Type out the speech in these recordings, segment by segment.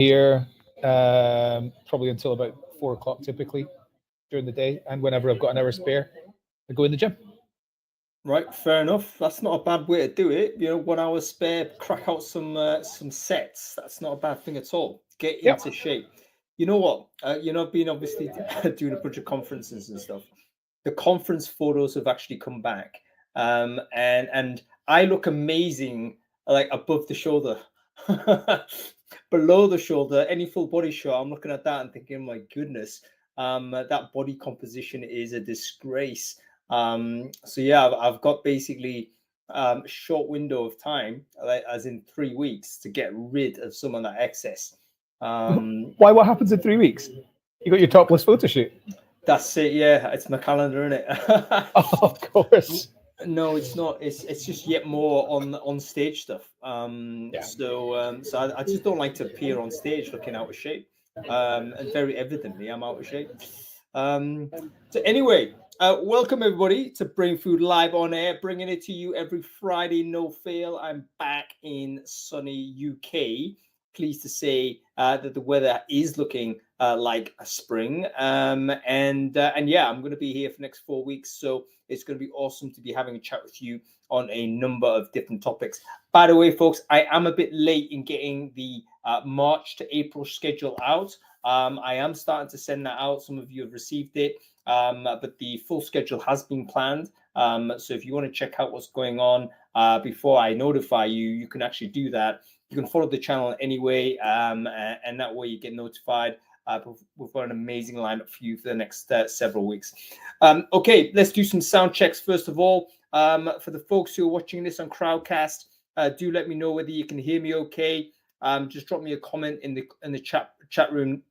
here probably until about 4 o'clock typically during the day, and whenever I've got an hour spare, I go in the gym. Right, fair enough. That's not a bad way to do it. 1 hour spare, crack out some sets. That's not a bad thing at all. Get into shape. You know what? I've been obviously doing a bunch of conferences and stuff. The conference photos have actually come back, and I look amazing, like above the shoulder, below the shoulder, any full body shot. I'm looking at that and thinking, my goodness, that body composition is a disgrace. So yeah, I've got basically a short window of time, like, as in 3 weeks, to get rid of some of that excess. Why? What happens in 3 weeks? You got your topless photo shoot. That's it. Yeah, it's my calendar, isn't it? Oh, of course. No, it's not. It's just yet more on stage stuff. So I just don't like to appear on stage looking out of shape. And very evidently, I'm out of shape. So anyway, welcome everybody to Brain Food Live on Air, bringing it to you every Friday, no fail. I'm back in sunny UK. Pleased to say that the weather is looking like a spring, and yeah, I'm going to be here for the next 4 weeks, so it's going to be awesome to be having a chat with you on a number of different topics. By the way, folks, I am a bit late in getting the March to April schedule out. I am starting to send that out. Some of you have received it, but the full schedule has been planned. So if you want to check out what's going on before I notify you, you can actually do that. You can follow the channel anyway, and that way you get notified. We've got an amazing lineup for you for the next several weeks. Okay, let's do some sound checks first of all. For the folks who are watching this on Crowdcast, do let me know whether you can hear me okay. Just drop me a comment in the chat room,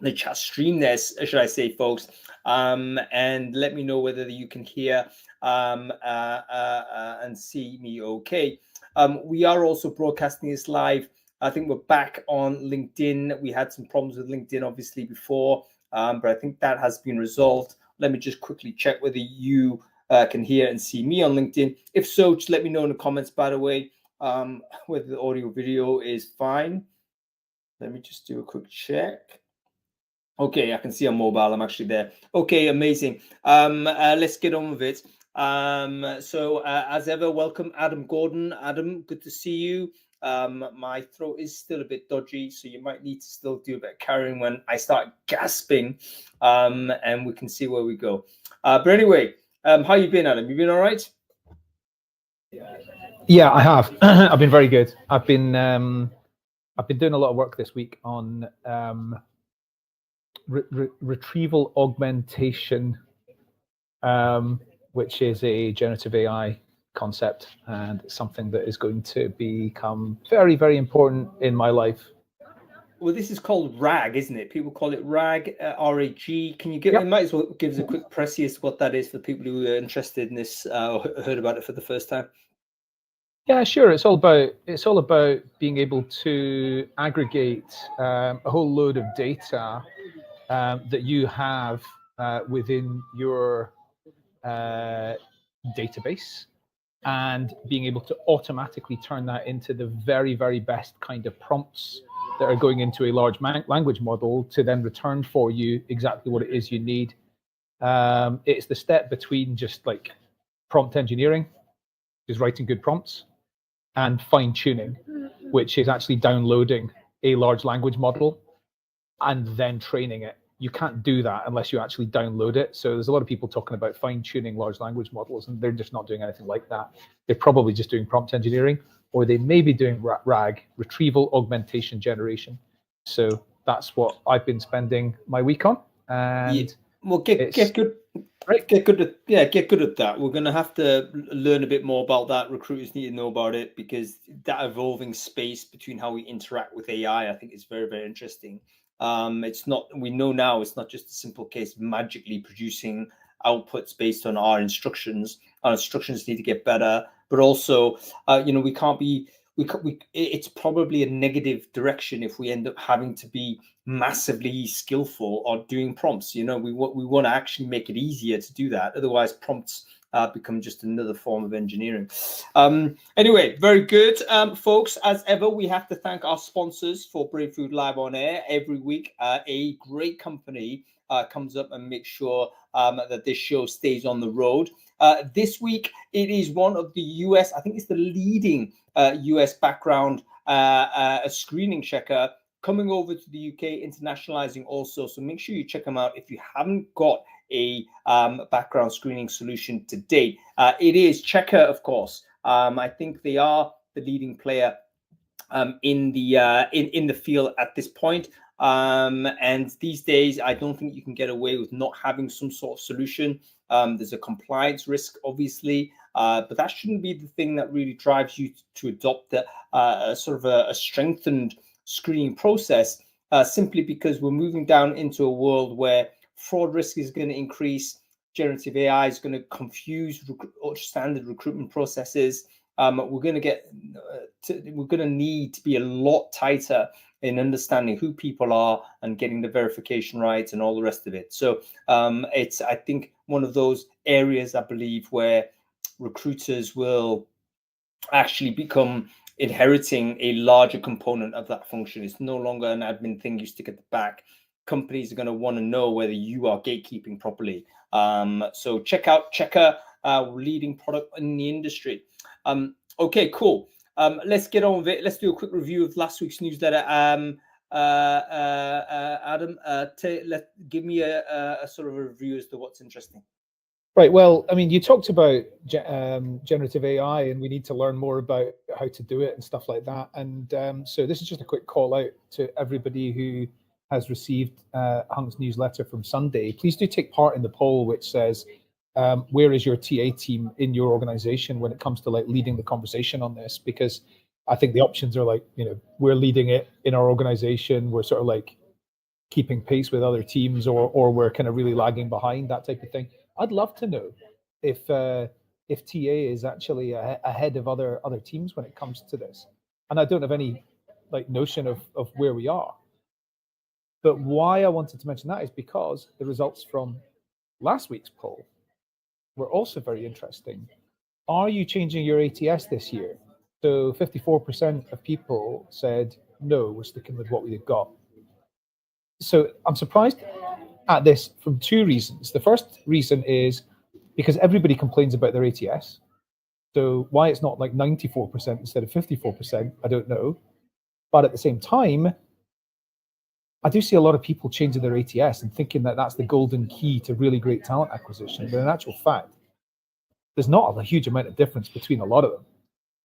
the chat stream there, should I say, folks, and let me know whether you can hear and see me okay. We are also broadcasting this live. I think we're back on LinkedIn. We had some problems with LinkedIn, obviously, before, but I think that has been resolved. Let me just quickly check whether you can hear and see me on LinkedIn. If so, just let me know in the comments, by the way, whether the audio video is fine. Let me just do a quick check. Okay, I can see on mobile. I'm actually there. Okay, amazing. Let's get on with it. So as ever, welcome Adam Gordon. Adam, good to see you. My throat is still a bit dodgy, so you might need to still do a bit of carrying when I start gasping, and we can see where we go. But anyway, how you been, Adam? You been all right? Yeah, I have. I've been very good. I've been doing a lot of work this week on retrieval augmentation, which is a generative AI concept and something that is going to become very, very important in my life. Well, this is called RAG, isn't it? People call it RAG, R-A-G. Can you give? You might as well give us a quick preface what that is for people who are interested in this or heard about it for the first time. Yeah, sure. It's all about being able to aggregate a whole load of data that you have within your database, and being able to automatically turn that into the very, very best kind of prompts that are going into a large language model to then return for you exactly what it is you need. It's the step between just like prompt engineering, which is writing good prompts, and fine tuning, which is actually downloading a large language model and then training it. You can't do that unless you actually download it. So there's a lot of people talking about fine tuning large language models, and they're just not doing anything like that. They're probably just doing prompt engineering, or they may be doing RAG, retrieval augmentation generation. So that's what I've been spending my week on. And well, get good. Right. Get good at that. We're going to have to learn a bit more about that. Recruiters need to know about it, because that evolving space between how we interact with AI, I think, is very, very interesting. It's not, we know now it's not just a simple case of magically producing outputs based on our instructions. Our instructions need to get better, but also, we can't be, it's probably a negative direction if we end up having to be massively skillful or doing prompts. We want to actually make it easier to do that. Otherwise, prompts become just another form of engineering. Anyway, very good, folks. As ever, we have to thank our sponsors for Brave Food Live on Air. Every week, a great company comes up and makes sure that this show stays on the road. This week, it is one of the US, I think it's the leading US background screening checker coming over to the UK, internationalizing also. So make sure you check them out if you haven't got a background screening solution to date. It is Checker, of course. I think they are the leading player in the field at this point. And these days, I don't think you can get away with not having some sort of solution. There's a compliance risk, obviously, but that shouldn't be the thing that really drives you to adopt a sort of a strengthened screening process, simply because we're moving down into a world where fraud risk is going to increase. Generative AI is going to confuse standard recruitment processes. We're going to need to be a lot tighter in understanding who people are and getting the verification right and all the rest of it. So it's, I think, one of those areas, I believe, where recruiters will actually become inheriting a larger component of that function. It's no longer an admin thing you stick at the back. Companies are going to want to know whether you are gatekeeping properly. So check out Checker, leading product in the industry. Okay, cool. Let's get on with it. Let's do a quick review of last week's newsletter. Adam, give me a sort of a review as to what's interesting. Right. Well, I mean, you talked about generative AI, and we need to learn more about how to do it and stuff like that. And so this is just a quick call out to everybody who has received Hunk's newsletter from Sunday. Please do take part in the poll, which says, where is your TA team in your organization when it comes to like leading the conversation on this? Because I think the options are like, we're leading it in our organization. We're sort of like keeping pace with other teams, or we're kind of really lagging behind, that type of thing. I'd love to know if TA is actually ahead of other teams when it comes to this. And I don't have any like notion of where we are. But why I wanted to mention that is because the results from last week's poll were also very interesting. Are you changing your ATS this year? So 54% of people said, no, we're sticking with what we've got. So I'm surprised at this from two reasons. The first reason is because everybody complains about their ATS. So why it's not like 94% instead of 54%, I don't know. But at the same time, I do see a lot of people changing their ATS and thinking that that's the golden key to really great talent acquisition. But in actual fact, there's not a huge amount of difference between a lot of them.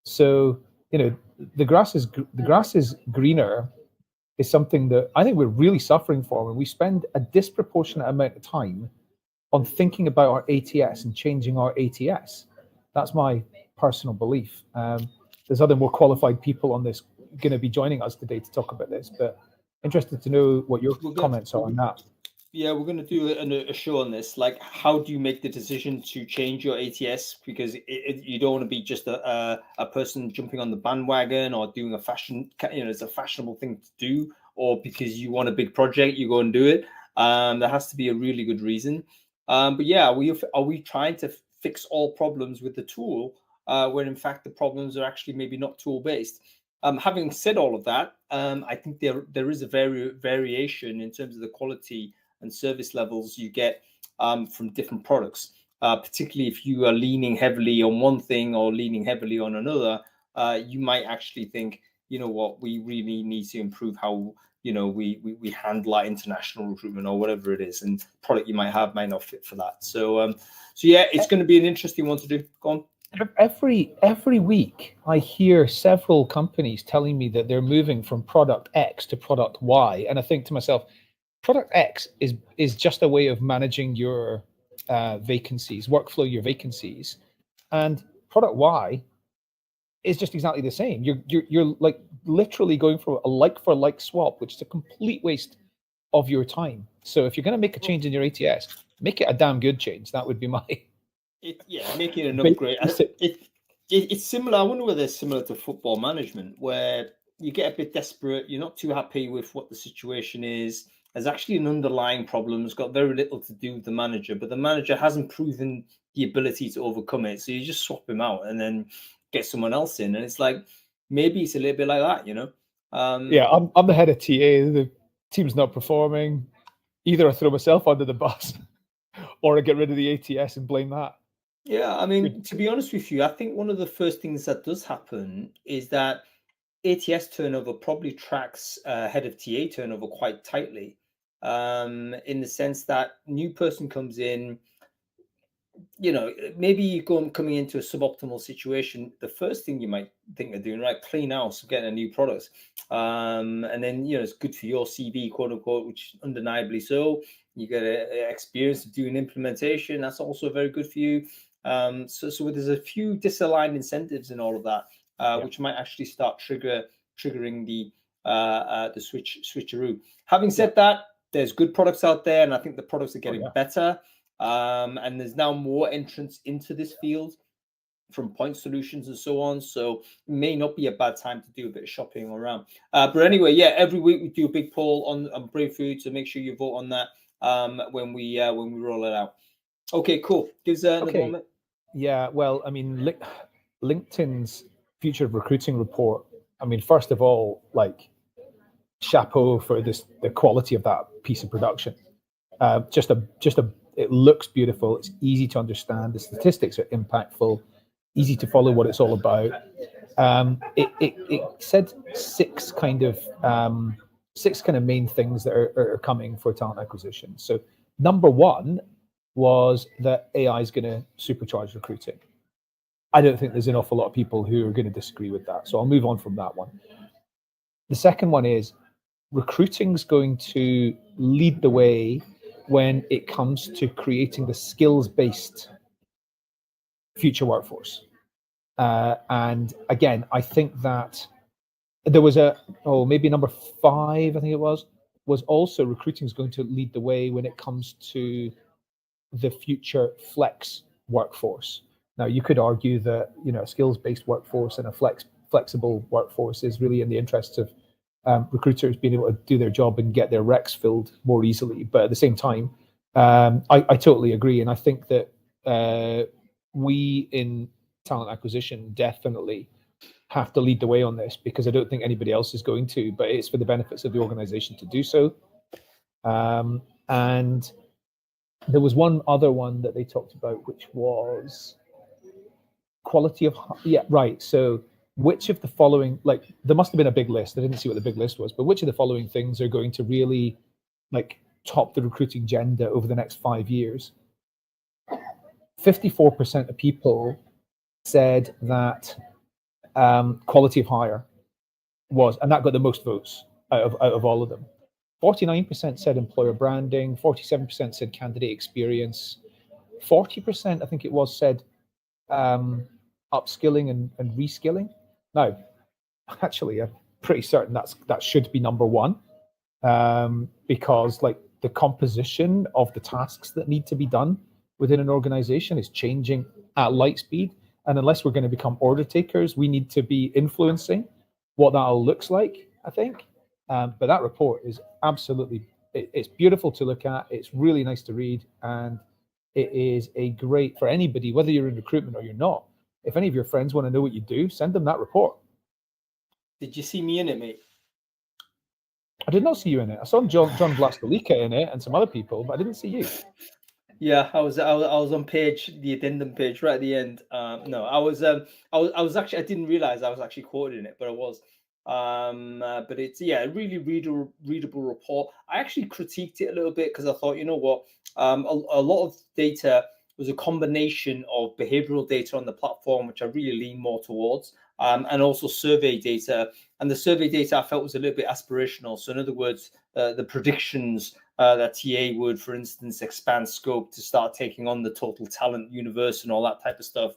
So, the grass is greener is something that I think we're really suffering from. And we spend a disproportionate amount of time on thinking about our ATS and changing our ATS. That's my personal belief. There's other more qualified people on this going to be joining us today to talk about this, but interested to know what your comments are on that. Yeah, we're going to do a show on this. Like, how do you make the decision to change your ATS? Because you don't want to be just a person jumping on the bandwagon or doing a fashion, it's a fashionable thing to do, or because you want a big project, you go and do it. There has to be a really good reason. But yeah, are we trying to fix all problems with the tool when in fact the problems are actually maybe not tool based? Having said all of that, I think there is a variation in terms of the quality and service levels you get from different products, particularly if you are leaning heavily on one thing or leaning heavily on another. You might actually think, what, we really need to improve how we handle our international recruitment or whatever it is, and product you might have might not fit for that. So yeah, it's going to be an interesting one to do. Go on. Every week, I hear several companies telling me that they're moving from product X to product Y, and I think to myself, product X is just a way of managing your vacancies, workflow your vacancies, and product Y is just exactly the same. You're like literally going for a like for like swap, which is a complete waste of your time. So if you're going to make a change in your ATS, make it a damn good change. That would be my. Making an upgrade. It's similar. I wonder whether it's similar to football management, where you get a bit desperate. You're not too happy with what the situation is. there's actually an underlying problem. It's got very little to do with the manager, but the manager hasn't proven the ability to overcome it. So you just swap him out and then get someone else in. And it's like, maybe it's a little bit like that, you know? Yeah, I'm the head of TA. The team's not performing. Either I throw myself under the bus or I get rid of the ATS and blame that. Yeah, I mean, to be honest with you, I think one of the first things that does happen is that ATS turnover probably tracks head of TA turnover quite tightly, in the sense that new person comes in, you know, maybe you're coming into a suboptimal situation. The first thing you might think of doing, right, clean house, getting a new product, and then, you know, it's good for your CV, quote unquote, which undeniably so. You get a experience of doing implementation. That's also very good for you. So there's a few disaligned incentives in all of that, which might actually start triggering the switcheroo. Having said that, there's good products out there, and I think the products are getting better. And there's now more entrants into this field from point solutions and so on. So it may not be a bad time to do a bit of shopping around. But anyway, yeah, every week we do a big poll on Brave Food, so make sure you vote on that when we roll it out. Okay, cool. Gives another moment. Yeah, well, I mean, LinkedIn's Future of Recruiting report. I mean, first of all, like, chapeau for the quality of that piece of production. It looks beautiful. It's easy to understand. The statistics are impactful, easy to follow what it's all about. It said six kind of main things that are coming for talent acquisition. So number one was that AI is going to supercharge recruiting. I don't think there's an awful lot of people who are going to disagree with that. So I'll move on from that one. The second one is recruiting is going to lead the way when it comes to creating the skills-based future workforce. And again, I think that there was maybe number 5, I think it was also recruiting is going to lead the way when it comes to the future flex workforce. Now, you could argue that, you know, a skills-based workforce and a flexible workforce is really in the interests of recruiters being able to do their job and get their recs filled more easily. But at the same time, I totally agree. And I think that we in talent acquisition definitely have to lead the way on this, because I don't think anybody else is going to, but it's for the benefits of the organization to do so. And there was one other one that they talked about, which was quality of, so which of the following, like, there must have been a big list. I didn't see what the big list was, but which of the following things are going to really, like, top the recruiting agenda over the next 5 years? 54% of people said that quality of hire was, and that got the most votes out of all of them. 49% said employer branding, 47% said candidate experience, 40%, I think it was, said upskilling and reskilling. Now, actually, I'm pretty certain that should be number one, because, like, the composition of the tasks that need to be done within an organization is changing at light speed. And unless we're going to become order takers, we need to be influencing what that all looks like, I think. But that report is absolutely, it's beautiful to look at. It's really nice to read. And it is a great, for anybody, whether you're in recruitment or you're not, if any of your friends want to know what you do, send them that report. Did you see me in it, mate? I did not see you in it. I saw John Blastolica in it and some other people, but I didn't see you. Yeah, I was on the addendum page right at the end. No, I was actually, I didn't realize I was actually quoted in it, but I was. But it's, yeah, a really readable report. I actually critiqued it a little bit because I thought, you know what, a lot of data was a combination of behavioral data on the platform, which I really lean more towards, and also survey data. And the survey data I felt was a little bit aspirational. So in other words, the predictions that TA would, for instance, expand scope to start taking on the total talent universe and all that type of stuff.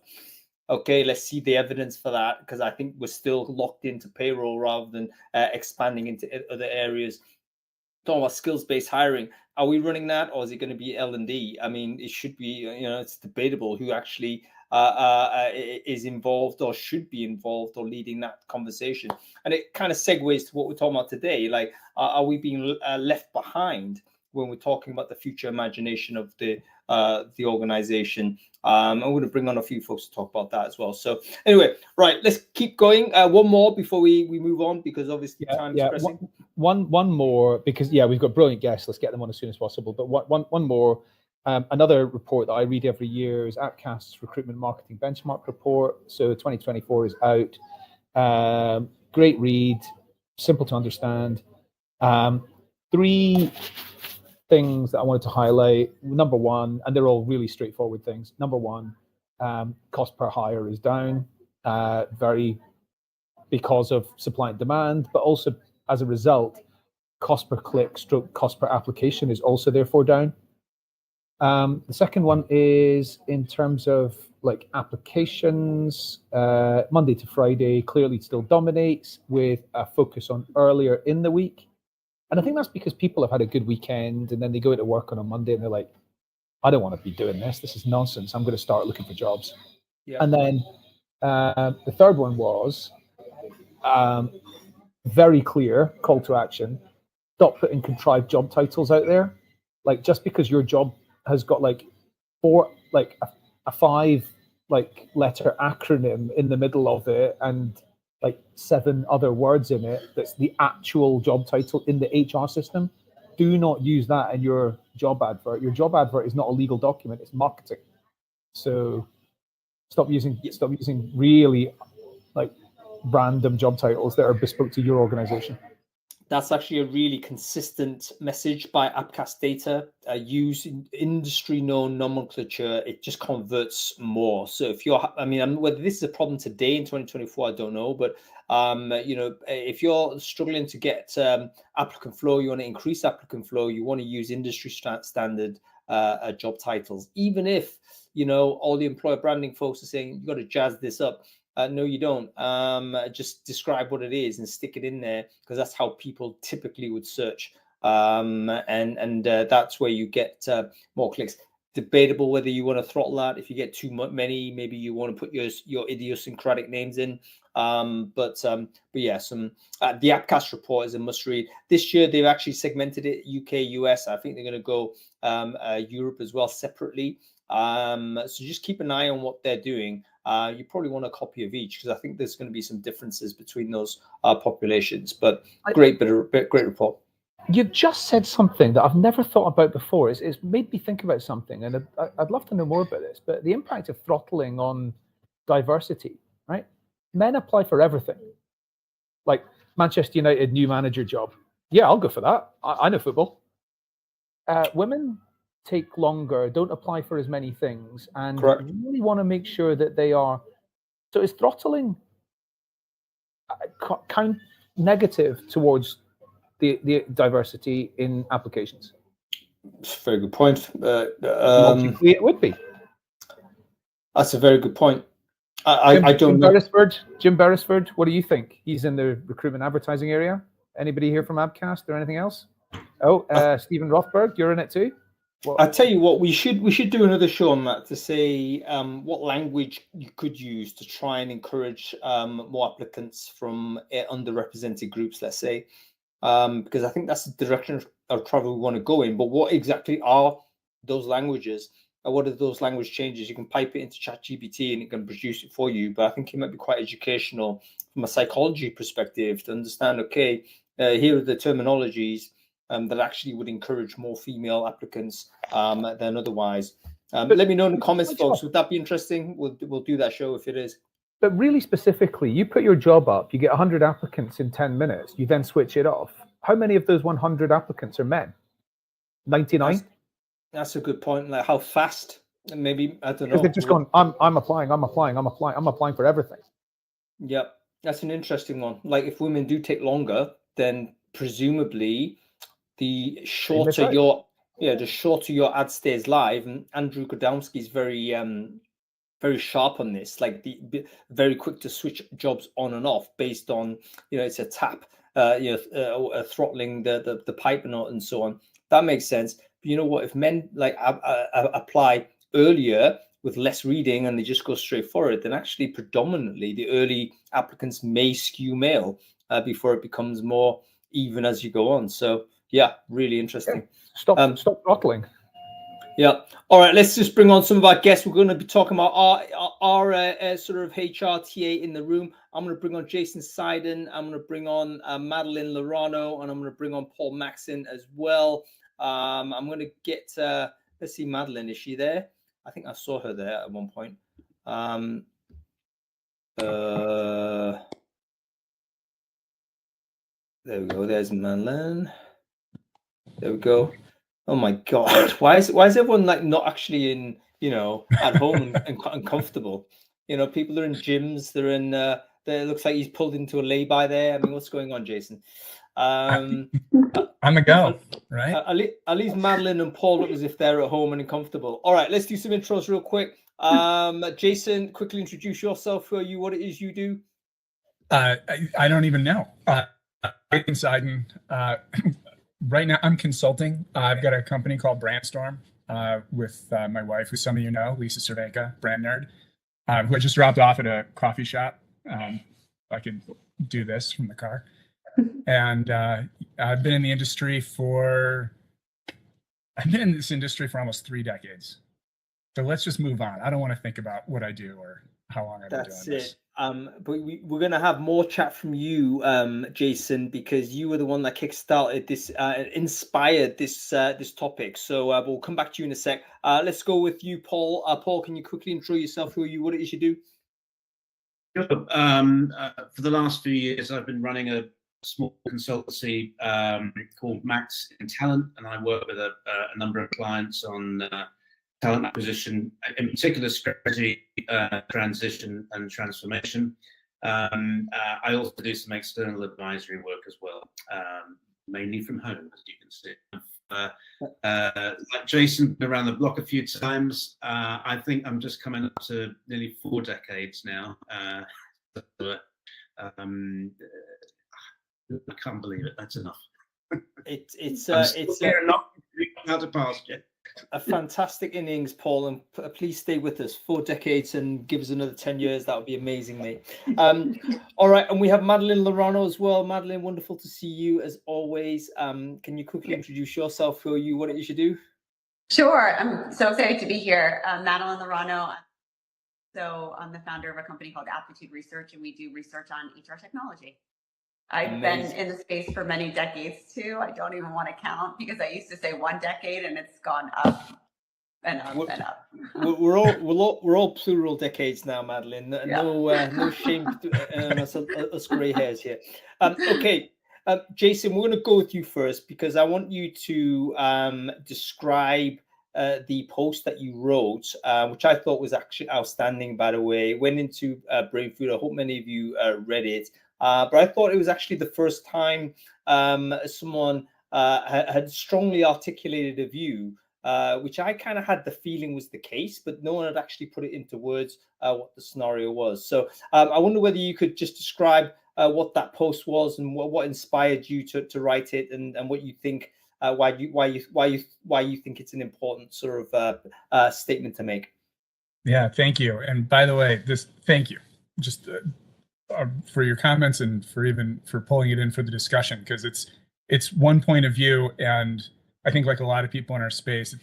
Okay, let's see the evidence for that, because I think we're still locked into payroll rather than expanding into other areas. Talking about skills-based hiring, are we running that, or is it going to be L&D? I mean, it should be, you know, it's debatable who actually is involved or should be involved or leading that conversation. And it kind of segues to what we're talking about today. Like, are we being left behind when we're talking about the future imagination of the organization? I'm going to bring on a few folks to talk about that as well. So anyway, right, let's keep going. One more before we move on, because obviously time is pressing. One more, because we've got brilliant guests. Let's get them on as soon as possible. But one more. Another report that I read every year is Appcast's Recruitment Marketing Benchmark Report. So 2024 is out. Great read, simple to understand. 3 things that I wanted to highlight. Number one, and they're all really straightforward things. Number one, cost per hire is down, because of supply and demand, but also as a result, cost per click / cost per application is also therefore down. The second one is in terms of like applications, Monday to Friday clearly still dominates with a focus on earlier in the week. And I think that's because people have had a good weekend and then they go to work on a Monday and they're like, I don't want to be doing this. This is nonsense. I'm going to start looking for jobs. Yeah. And then the third one was very clear call to action. Stop putting contrived job titles out there. Like, just because your job has got like a 5 letter acronym in the middle of it and like 7 other words in it, that's the actual job title in the HR system. Do not use that in your job advert. Your job advert is not a legal document, it's marketing. So stop using really like random job titles that are bespoke to your organization. That's actually a really consistent message by Appcast data. Use industry-known nomenclature. It just converts more. So if you're, whether this is a problem today in 2024, I don't know. But if you're struggling to get applicant flow, you want to increase applicant flow, you want to use industry standard job titles. Even if all the employer branding folks are saying you got to jazz this up. No, you don't. Just describe what it is and stick it in there, because that's how people typically would search. And that's where you get more clicks. Debatable whether you want to throttle that. If you get too many, maybe you want to put your idiosyncratic names in. But yeah, the Appcast report is a must read. This year they've actually segmented it: UK, US. I think they're going to go Europe as well separately. So just keep an eye on what they're doing. You probably want a copy of each, because I think there's going to be some differences between those populations. But great report. You've just said something that I've never thought about before. It's made me think about something, and I'd love to know more about this. But the impact of throttling on diversity, right? Men apply for everything. Like Manchester United new manager job. Yeah, I'll go for that. I know football. Women take longer, don't apply for as many things, and Correct. Really want to make sure that they are. So is throttling kind negative towards the diversity in applications? It's a very good point. It would be. That's a very good point. I don't know. Jim Beresford, what do you think? He's in the recruitment advertising area. Anybody here from Appcast or anything else? Oh, Stephen Rothberg, you're in it too. I tell you what, we should do another show on that, to say what language you could use to try and encourage more applicants from underrepresented groups, let's say, because I think that's the direction of travel we want to go in. But what exactly are those languages? What are those language changes? You can pipe it into ChatGPT and it can produce it for you. But I think it might be quite educational from a psychology perspective to understand, okay, here are the terminologies that actually would encourage more female applicants than otherwise. But let me know in the comments, folks. Would that be interesting? We'll do that show if it is. But really specifically, you put your job up, you get 100 applicants in 10 minutes, you then switch it off. How many of those 100 applicants are men? 99? That's a good point. Like, how fast? Maybe, I don't know. Because they've just gone, I'm applying for everything. Yep, that's an interesting one. Like, if women do take longer, then presumably the shorter your ad stays live. And Andrew Kodomsky is very sharp on this, like very quick to switch jobs on and off based on, it's a tap, throttling the pipe and so on. That makes sense. But you know what? If men apply earlier with less reading and they just go straight for it, then actually predominantly the early applicants may skew male before it becomes more even as you go on. So yeah, really interesting. Stop throttling. Yeah. All right. Let's just bring on some of our guests. We're going to be talking about our sort of HRTA in the room. I'm going to bring on Jason Seiden. I'm going to bring on Madeline Laurano, and I'm going to bring on Paul Maxon as well. I'm going to get, let's see, Madeline, is she there? I think I saw her there at one point. There we go. There's Madeline. There we go. Oh my God! Why is everyone like not actually in, you know, at home and comfortable? You know, people are in gyms. They're in. It looks like he's pulled into a lay-by there. I mean, what's going on, Jason? On the go, right? At least Madeline and Paul look as if they're at home and comfortable. All right, let's do some intros real quick. Jason, quickly introduce yourself. Who are you? What it is you do? I don't even know. Inside right now, I'm consulting. I've got a company called Brandstorm with my wife, who some of you know, Lisa Cervenka, brand nerd, who I just dropped off at a coffee shop. I can do this from the car. And I've been in this industry for almost 3 decades. So let's just move on. I don't want to think about what I do or how long I've been doing this. But we're going to have more chat from you, Jason, because you were the one that kickstarted this, inspired this topic. So we'll come back to you in a sec. Let's go with you, Paul. Paul, can you quickly intro yourself? Who are you? What it is you do? Sure. For the last few years, I've been running a small consultancy called Max in Talent, and I work with a number of clients on talent acquisition, in particular strategy, transition and transformation. I also do some external advisory work as well, mainly from home, as you can see. Like Jason, been around the block a few times. I think I'm just coming up to nearly 4 decades now. I can't believe it. That's enough. It's not out of pasture. A fantastic innings, Paul, and please stay with us 4 decades and give us another 10 years. That would be amazing, mate. All right, and we have Madeline Laurano as well. Madeline, wonderful to see you as always. Can you quickly introduce yourself? Who are you? What it is you do? Sure, I'm so excited to be here. Madeline Laurano. So I'm the founder of a company called Aptitude Research, and we do research on HR technology. I've been in the space for many decades too. I don't even want to count because I used to say 1 decade and it's gone up and up and up. We're all plural decades now, Madeline. No shame on us grey hairs here. Okay, Jason, we're going to go with you first because I want you to describe the post that you wrote, which I thought was actually outstanding, by the way. It went into Brain Food. I hope many of you read it. But I thought it was actually the first time someone had strongly articulated a view, which I kind of had the feeling was the case, but no one had actually put it into words what the scenario was. So I wonder whether you could just describe what that post was and what inspired you to write it, and what you think, why you think it's an important sort of statement to make. Yeah, thank you. And by the way, thank you. Just for your comments and for pulling it in for the discussion, because it's one point of view, and I think like a lot of people in our space,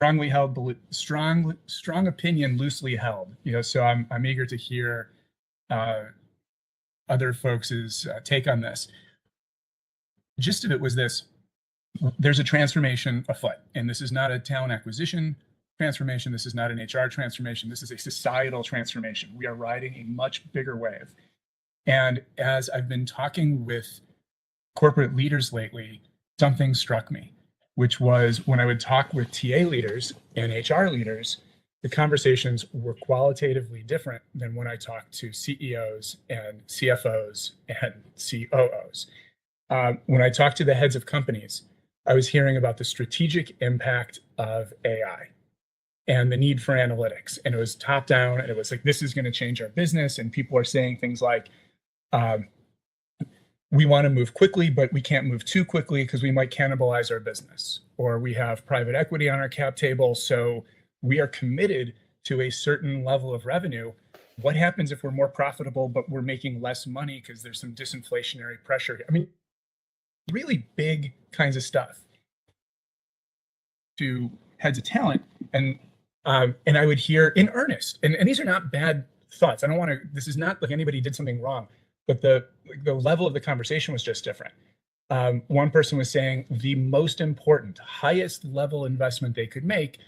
strongly held, strong opinion, loosely held. So I'm eager to hear other folks' take on this. The gist of it was this: there's a transformation afoot, and this is not a talent acquisition transformation. This is not an HR transformation. This is a societal transformation. We are riding a much bigger wave. And as I've been talking with corporate leaders lately, something struck me, which was when I would talk with TA leaders and HR leaders, the conversations were qualitatively different than when I talked to CEOs and CFOs and COOs. When I talked to the heads of companies, I was hearing about the strategic impact of AI and the need for analytics. And it was top down, and it was like, this is going to change our business. And people are saying things like, we want to move quickly, but we can't move too quickly because we might cannibalize our business. Or we have private equity on our cap table, so we are committed to a certain level of revenue, what happens if we're more profitable, but we're making less money because there's some disinflationary pressure? I mean, really big kinds of stuff to heads of talent. And I would hear in earnest, and these are not bad thoughts. I don't want to, this is not like anybody did something wrong, but the level of the conversation was just different. One person was saying the most important, highest level investment they could make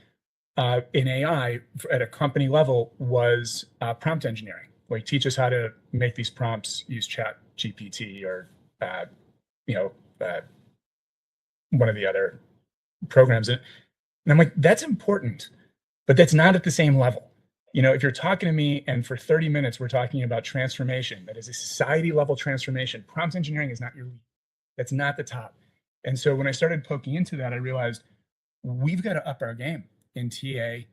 in AI at a company level was prompt engineering. Like, teach us how to make these prompts, use Chat GPT or one of the other programs. And I'm like, that's important, but that's not at the same level. If you're talking to me and for 30 minutes we're talking about transformation, that is a society level transformation, prompt engineering is not your lead. That's not the top. And so when I started poking into that, I realized we've got to up our game in TA.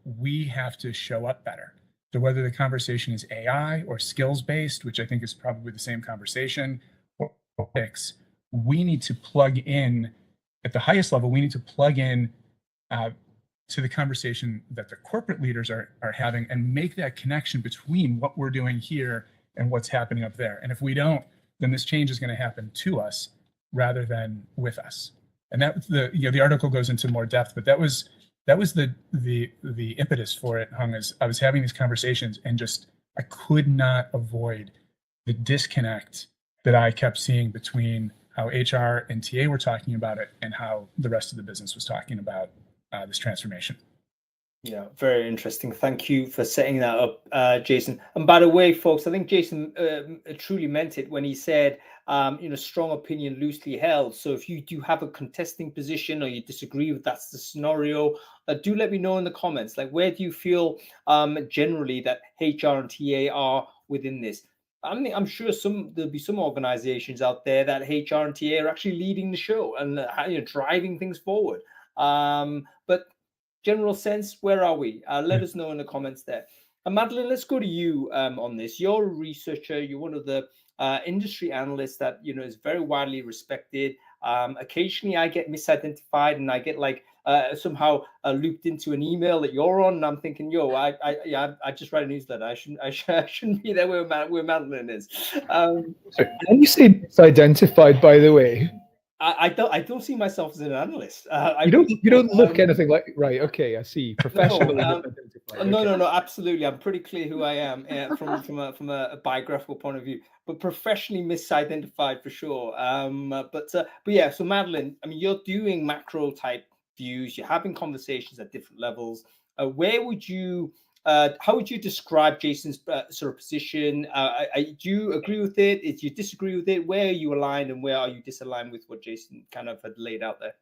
We have to show up better. So whether the conversation is AI or skills based, which I think is probably the same conversation, or ethics, we need to plug in at the highest level. We need to plug in to the conversation that the corporate leaders are having and make that connection between what we're doing here and what's happening up there. And if we don't, then this change is going to happen to us rather than with us. And that the article goes into more depth, but that was the impetus for it, Hung, as I was having these conversations and just I could not avoid the disconnect that I kept seeing between how HR and TA were talking about it and how the rest of the business was talking about this transformation. Yeah, very interesting. Thank you for setting that up, Jason. And by the way, folks, I think Jason truly meant it when he said, strong opinion loosely held. So if you do have a contesting position or you disagree with that's the scenario, do let me know in the comments. Like, where do you feel generally that HR and TA are within this? I'm sure there'll be some organizations out there that HR and TA are actually leading the show and driving things forward. But general sense, where are we? Let us know in the comments there. And Madeline, let's go to you on this. You're a researcher. You're one of the industry analysts that is very widely respected. Occasionally, I get misidentified and I get somehow looped into an email that you're on, and I'm thinking, I just write a newsletter. I shouldn't be there where Madeline is. When you say misidentified, by the way, I don't see myself as an analyst. You don't look anything like, right? Okay, I see. Professionally. No, absolutely. I'm pretty clear who I am from a biographical point of view, but professionally misidentified for sure. But yeah. So Madeline, I mean, you're doing macro type views. You're having conversations at different levels. Where would you? How would you describe Jason's sort of position? Do you agree with it? Do you disagree with it? Where are you aligned and where are you disaligned with what Jason kind of had laid out there?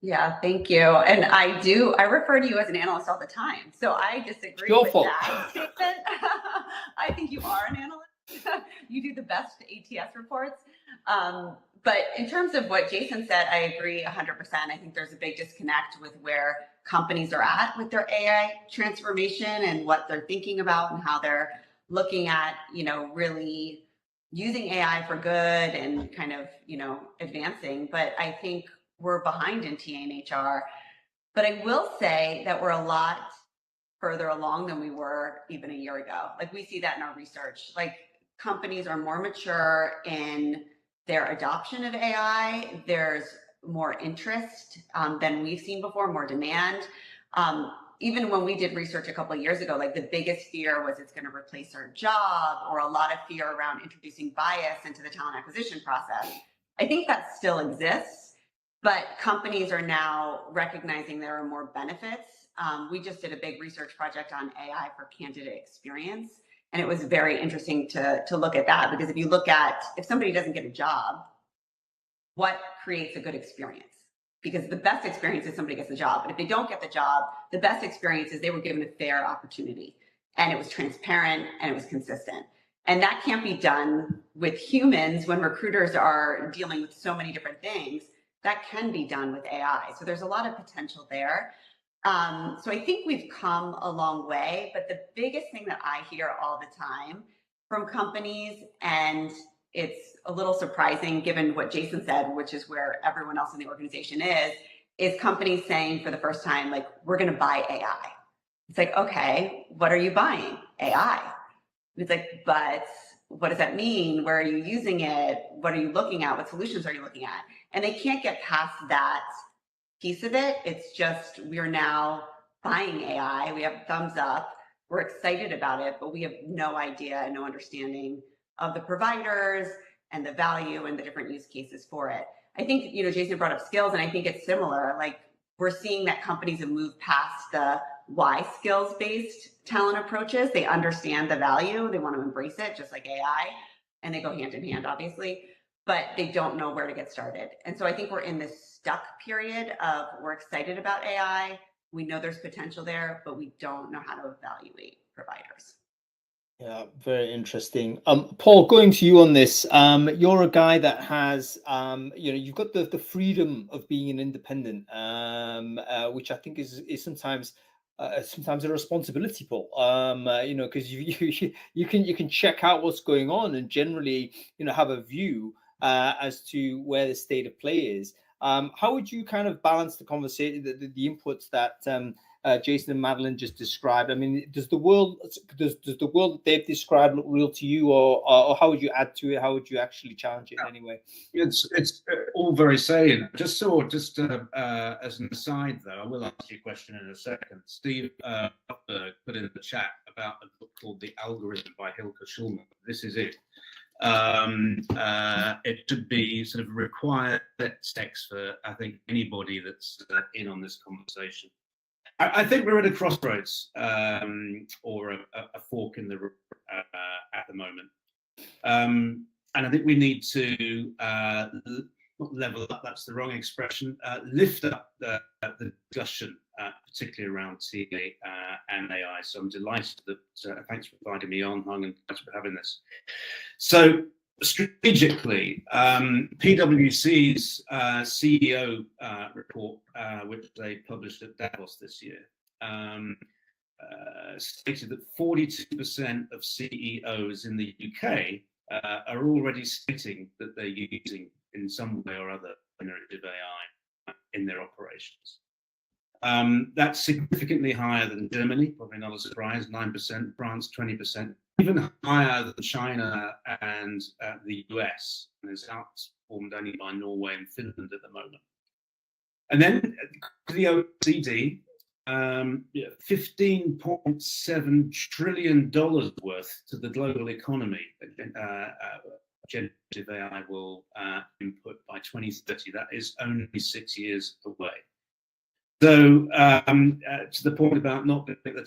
Yeah, thank you. And I refer to you as an analyst all the time. So I disagree with that statement. I think you are an analyst. You do the best ATS reports. But in terms of what Jason said, I agree 100%. I think there's a big disconnect with where companies are at with their AI transformation and what they're thinking about and how they're looking at, really using AI for good and kind of, advancing. But I think we're behind in TA and HR. But I will say that we're a lot further along than we were even a year ago. Like, we see that in our research. Like, companies are more mature in their adoption of AI. There's more interest than we've seen before, more demand. Even when we did research a couple of years ago, like, the biggest fear was it's going to replace our job, or a lot of fear around introducing bias into the talent acquisition process. I think that still exists, but companies are now recognizing there are more benefits. We just did a big research project on AI for candidate experience. And it was very interesting to look at that, because if somebody doesn't get a job, what creates a good experience? Because the best experience is somebody gets a job. But if they don't get the job, the best experience is they were given a fair opportunity, and it was transparent and it was consistent. And that can't be done with humans when recruiters are dealing with so many different things. That can be done with AI. So there's a lot of potential there. So I think we've come a long way, but the biggest thing that I hear all the time from companies, and it's a little surprising given what Jason said, which is where everyone else in the organization is companies saying for the first time, like, we're going to buy AI. It's like, okay, what are you buying? AI. It's like, but what does that mean? Where are you using it? What are you looking at? What solutions are you looking at? And they can't get past that piece of it. It's just, we're now buying AI. We have thumbs up. We're excited about it, but we have no idea and no understanding of the providers and the value and the different use cases for it. I think, Jason brought up skills, and I think it's similar. Like, we're seeing that companies have moved past the why skills-based talent approaches. They understand the value. They want to embrace it, just like AI, and they go hand in hand, obviously, but they don't know where to get started. And so I think we're in this stuck period of, we're excited about AI. We know there's potential there, but we don't know how to evaluate providers. Yeah, very interesting. Paul, going to you on this. You're a guy that has, you've got the freedom of being an independent, which I think is sometimes a responsibility, Paul. Because you can check out what's going on and generally, have a view as to where the state of play is. How would you kind of balance the conversation, the inputs that Jason and Madeline just described? I mean, does the world that they've described look real to you, or how would you add to it? How would you actually challenge it in any way? It's all very salient. Just as an aside, though, I will ask you a question in a second. Steve put in the chat about a book called The Algorithm by Hilke Schulman. This is it. It should be sort of required text for, I think, anybody that's in on this conversation. I think we're at a crossroads or a fork in the road at the moment. And I think we need to not level up, that's the wrong expression, lift up the discussion, particularly around TA and AI. So I'm delighted that, thanks for inviting me on, Hung, and thanks for having this. So strategically, PwC's CEO report, which they published at Davos this year, stated that 42% of CEOs in the UK are already stating that they're using in some way or other generative AI in their operations. That's significantly higher than Germany, probably not a surprise, 9%, France 20%, even higher than China and the US, and is outperformed only by Norway and Finland at the moment. And then the OECD, $15.7 trillion worth to the global economy. Generative AI will input by 2030. That is only 6 years away. So to the point about not being at the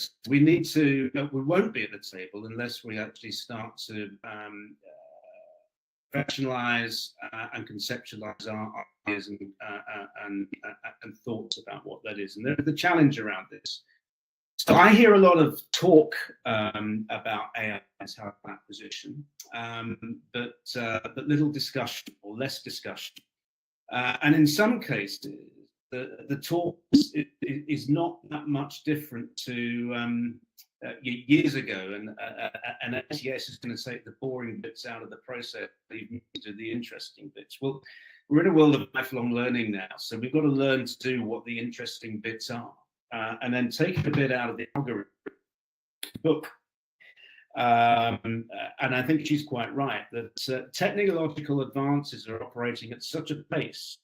table, we won't be at the table unless we actually start to professionalize and conceptualize our ideas and thoughts about what that is. And there's the challenge around this. So I hear a lot of talk about AI as talent acquisition, but little discussion or less discussion. And in some cases, the talk is not that much different to years ago, and SES is going to take the boring bits out of the process, leaving to the interesting bits. Well, we're in a world of lifelong learning now, so we've got to learn to do what the interesting bits are, and then take a bit out of the algorithm book. And I think she's quite right that technological advances are operating at such a pace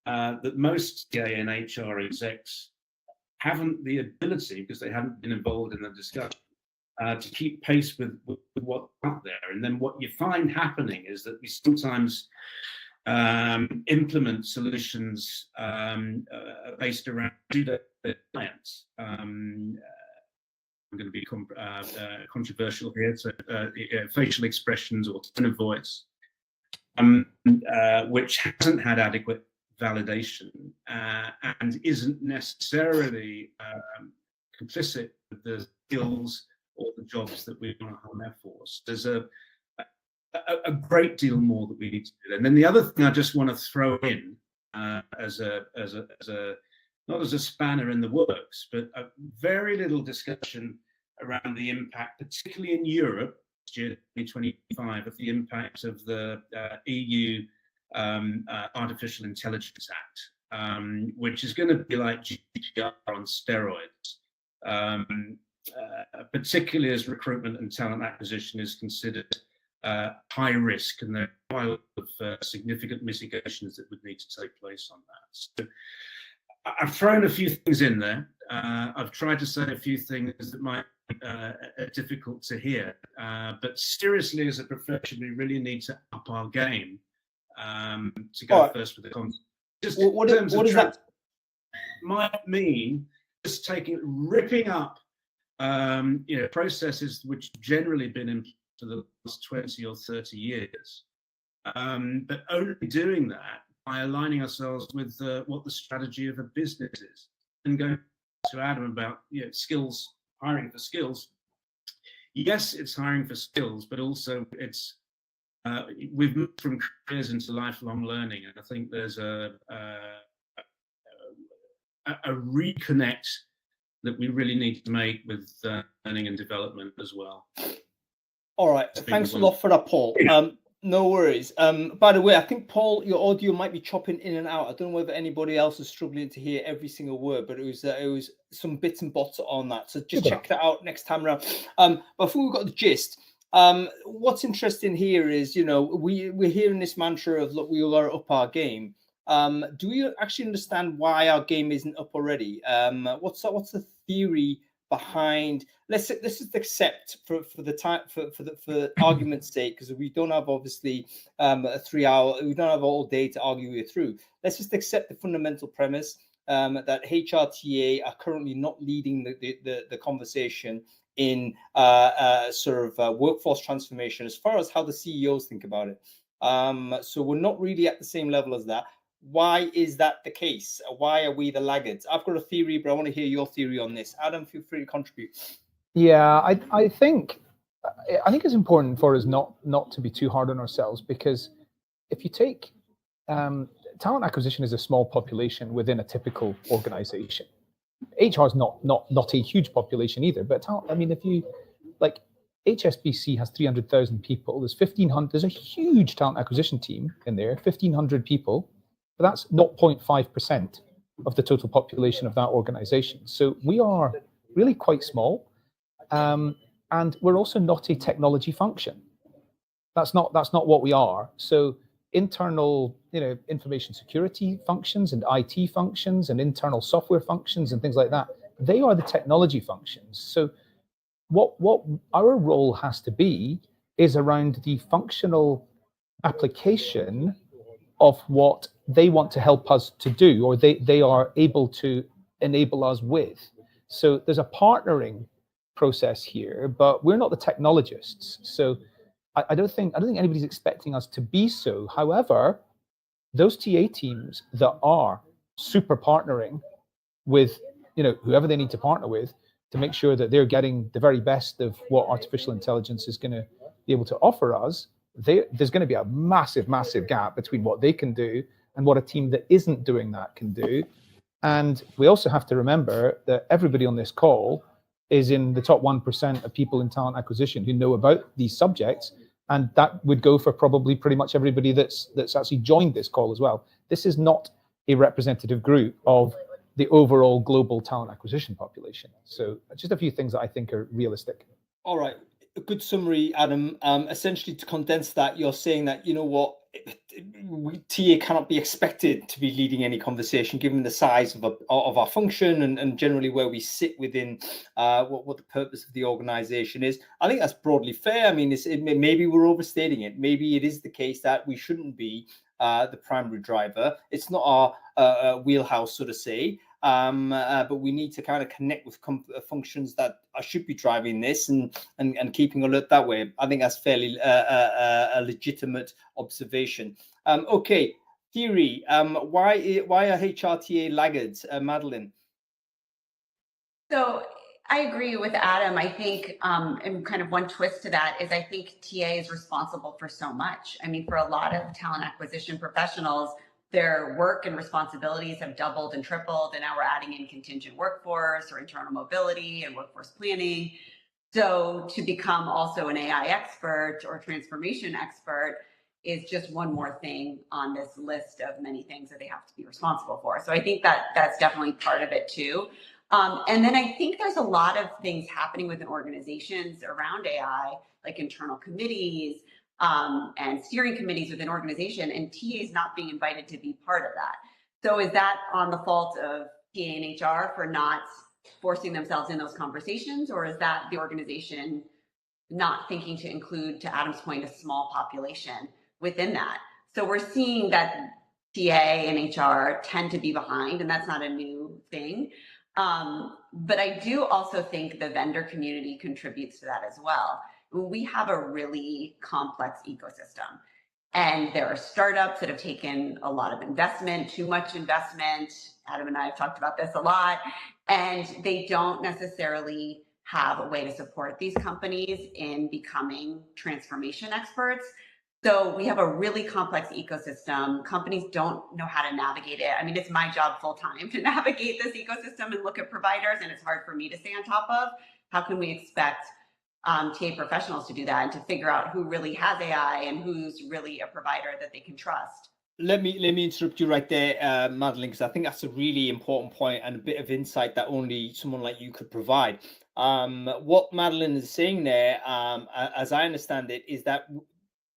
that most TA and HR execs haven't the ability, because they haven't been involved in the discussion, to keep pace with what's out there. And then what you find happening is that we sometimes implement solutions based around clients. I'm going to be controversial here, so facial expressions or tone of voice, which hasn't had adequate validation and isn't necessarily complicit with the skills or the jobs that we want to hone there for us. There's a great deal more that we need to do. And then the other thing I just want to throw in as a not as a spanner in the works, but a very little discussion around the impact, particularly in Europe, 2025, of the impact of the EU Artificial Intelligence Act, which is going to be like GDPR on steroids. particularly as recruitment and talent acquisition is considered high risk, and there are quite a lot of significant mitigations that would need to take place on that. So I've thrown a few things in there. I've tried to say a few things that might be difficult to hear, but seriously, as a profession, we really need to up our game to go first with the concept. Just what does that might mean just ripping up processes which generally been in for the last 20 or 30 years, but only doing that by aligning ourselves with what the strategy of a business is. And going to Adam about skills, hiring for skills. Yes, it's hiring for skills, but also it's we've moved from careers into lifelong learning, and I think there's a reconnect that we really need to make with learning and development as well. All right, thanks a lot for that, Paul. No worries. By the way, I think, Paul, your audio might be chopping in and out. I don't know whether anybody else is struggling to hear every single word, but it was some bits and bobs on that. So just check that out next time around. Before we got the gist, what's interesting here is, we're hearing this mantra of, look, we all are up our game. Do we actually understand why our game isn't up already? What's the theory behind? Let's just accept for argument's sake, because we don't have obviously a 3 hour, we don't have all day to argue it through. Let's just accept the fundamental premise that HRTA are currently not leading the conversation in workforce transformation as far as how the CEOs think about it. So we're not really at the same level as that. Why is that the case? Why are we the laggards? I've got a theory, but I want to hear your theory on this. Adam, feel free to contribute. Yeah, I think it's important for us not to be too hard on ourselves, because if you take talent acquisition is a small population within a typical organization. HR is not a huge population either, but if you like, HSBC has 300,000 people. There's 1,500. There's a huge talent acquisition team in there, 1,500 people. But that's 0.5% of the total population of that organization. So we are really quite small, and we're also not a technology function. That's not what we are. So internal, information security functions and IT functions and internal software functions and things like that, they are the technology functions. So what our role has to be is around the functional application of what they want to help us to do, or they are able to enable us with. So there's a partnering process here, but we're not the technologists. So I don't think anybody's expecting us to be so. However, those TA teams that are super partnering with whoever they need to partner with to make sure that they're getting the very best of what artificial intelligence is going to be able to offer us, there's going to be a massive gap between what they can do and what a team that isn't doing that can do. And we also have to remember that everybody on this call is in the top 1% of people in talent acquisition who know about these subjects, and that would go for probably pretty much everybody that's actually joined this call as well. This is not a representative group of the overall global talent acquisition population. So just a few things that I think are realistic. All right. A good summary, Adam. Essentially, to condense that, you're saying that, TA cannot be expected to be leading any conversation given the size of our function and generally where we sit within what the purpose of the organization is. I think that's broadly fair. I mean, maybe we're overstating it. Maybe it is the case that we shouldn't be the primary driver. It's not our wheelhouse, so to say. But we need to kind of connect with functions that should be driving this and keeping alert that way. I think that's fairly a legitimate observation. Okay, theory. Why are HRTA laggards, Madeline? So I agree with Adam. I think, and kind of one twist to that is I think TA is responsible for so much. I mean, for a lot of talent acquisition professionals, their work and responsibilities have doubled and tripled, and now we're adding in contingent workforce or internal mobility and workforce planning. So to become also an AI expert or transformation expert is just one more thing on this list of many things that they have to be responsible for. So I think that that's definitely part of it too. And then I think there's a lot of things happening within organizations around AI, like internal committees and steering committees within organization, and TA is not being invited to be part of that. So is that on the fault of TA and HR for not forcing themselves in those conversations, or is that the organization not thinking to include, to Adam's point, a small population within that? So we're seeing that TA and HR tend to be behind, and that's not a new thing. But I do also think the vendor community contributes to that as well. We have a really complex ecosystem, and there are startups that have taken a lot of investment, too much investment. Adam and I have talked about this a lot, and they don't necessarily have a way to support these companies in becoming transformation experts. So we have a really complex ecosystem. Companies don't know how to navigate it. I mean, it's my job full time to navigate this ecosystem and look at providers, and it's hard for me to stay on top of. How can we expect TA professionals to do that and to figure out who really has AI and who's really a provider that they can trust? Let me interrupt you right there, Madeline, because I think that's a really important point and a bit of insight that only someone like you could provide. What Madeline is saying there, as I understand it, is that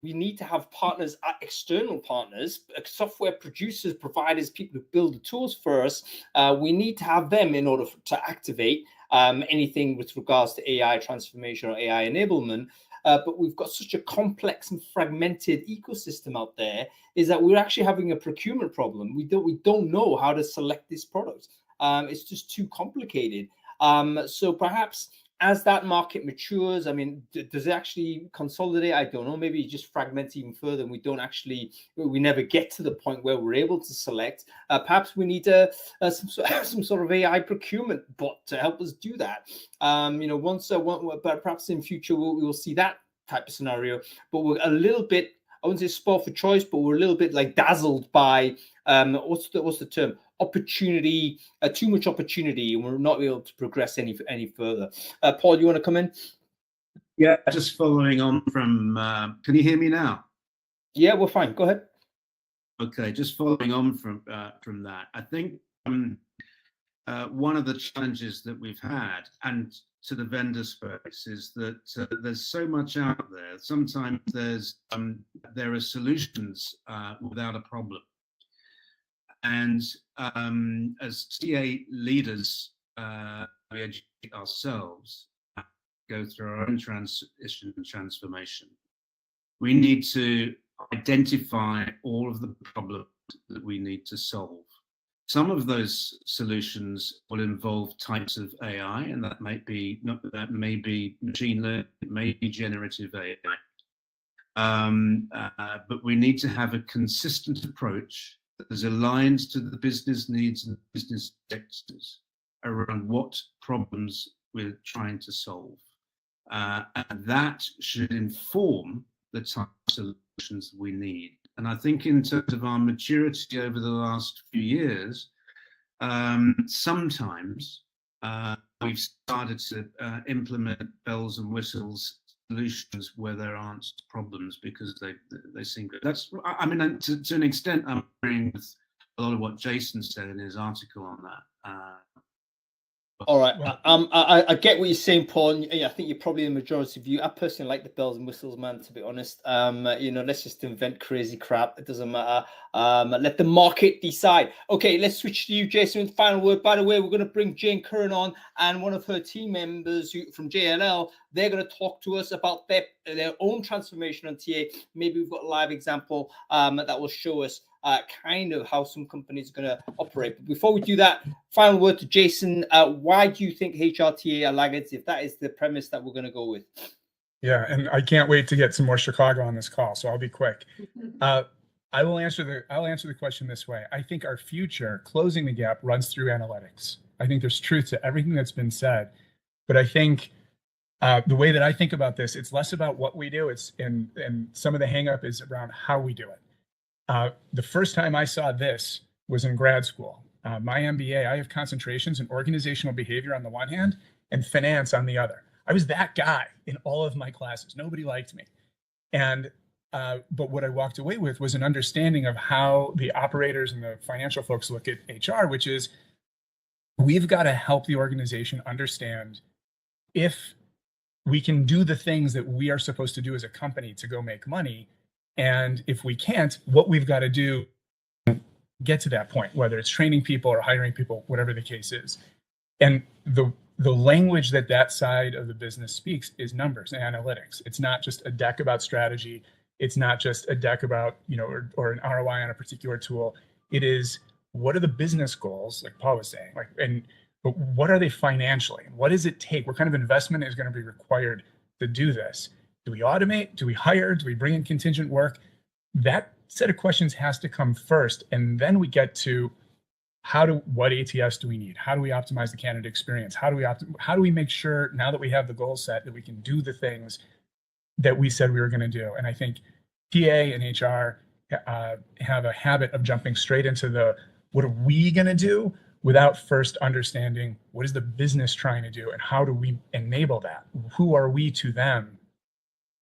we need to have partners, external partners, software producers, providers, people who build the tools for us. We need to have them in order to activate anything with regards to AI transformation or AI enablement. But we've got such a complex and fragmented ecosystem out there, is that we're actually having a procurement problem. We don't know how to select this product. It's just too complicated. So perhaps as that market matures, I mean, does it actually consolidate? I don't know. Maybe it just fragments even further, and we never get to the point where we're able to select. Perhaps we need some sort of AI procurement bot to help us do that. But perhaps in future we will see that type of scenario. But we're a little bit, I wouldn't say spoiled for choice, but we're a little bit like dazzled by what's the term? Opportunity, too much opportunity, and we're not able to progress any further. Paul, you want to come in? Yeah, just following on from. Can you hear me now? Yeah, we're fine. Go ahead. Okay, just following on from that, I think one of the challenges that we've had, and to the vendor space, is that there's so much out there. Sometimes there are solutions without a problem. And as TA leaders, we educate ourselves, go through our own transition and transformation. We need to identify all of the problems that we need to solve. Some of those solutions will involve types of AI, and that may be machine learning, it may be generative AI. But we need to have a consistent approach that is aligned to the business needs and business sectors around what problems we're trying to solve. And that should inform the type of solutions we need. And I think in terms of our maturity over the last few years, sometimes we've started to implement bells and whistles solutions where there aren't problems because they seem good. I mean, to an extent, I'm agreeing with a lot of what Jason said in his article on that. All right, I get what you're saying, Paul. I think you're probably the majority of you. I personally like the bells and whistles, man. To be honest, let's just invent crazy crap. It doesn't matter. Let the market decide. Okay, let's switch to you, Jason, with the final word. By the way, we're going to bring Jane Curran on, and one of her team members from JLL. They're going to talk to us about their own transformation on TA. Maybe we've got a live example that will show us kind of how some companies are going to operate. But before we do that, final word to Jason. Why do you think HRTA are laggards, if that is the premise that we're going to go with? Yeah, and I can't wait to get some more Chicago on this call, so I'll be quick. I'll answer the question this way. I think our future, closing the gap, runs through analytics. I think there's truth to everything that's been said, but I think the way that I think about this, it's less about what we do. And some of the hang up is around how we do it. The first time I saw this was in grad school. My MBA, I have concentrations in organizational behavior on the one hand and finance on the other. I was that guy in all of my classes. Nobody liked me. And but what I walked away with was an understanding of how the operators and the financial folks look at HR, which is we've got to help the organization understand if we can do the things that we are supposed to do as a company to go make money. And if we can't, what we've got to do to get to that point, whether it's training people or hiring people, whatever the case is. And the language that side of the business speaks is numbers and analytics. It's not just a deck about strategy. It's not just a deck about, or an ROI on a particular tool. It is, what are the business goals, like Paul was saying, but what are they financially? What does it take? What kind of investment is going to be required to do this? Do we automate? Do we hire? Do we bring in contingent work? That set of questions has to come first. And then we get to what ATS do we need? How do we optimize the candidate experience? How do we make sure, now that we have the goal set, that we can do the things that we said we were going to do? And I think TA and HR have a habit of jumping straight into what are we going to do, without first understanding what is the business trying to do and how do we enable that? Who are we to them?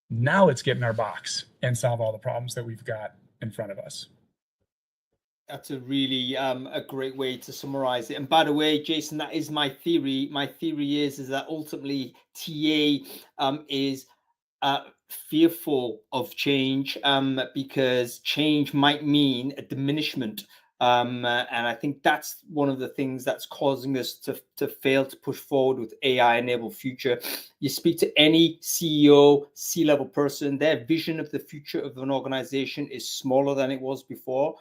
Now let's get in our box and solve all the problems that we've got in front of us. That's a really a great way to summarize it. And by the way, Jason, that is my theory. My theory is that ultimately TA is fearful of change because change might mean a diminishment. And I think that's one of the things that's causing us to fail to push forward with AI-enabled future. You speak to any CEO, C-level person, their vision of the future of an organization is smaller than it was before.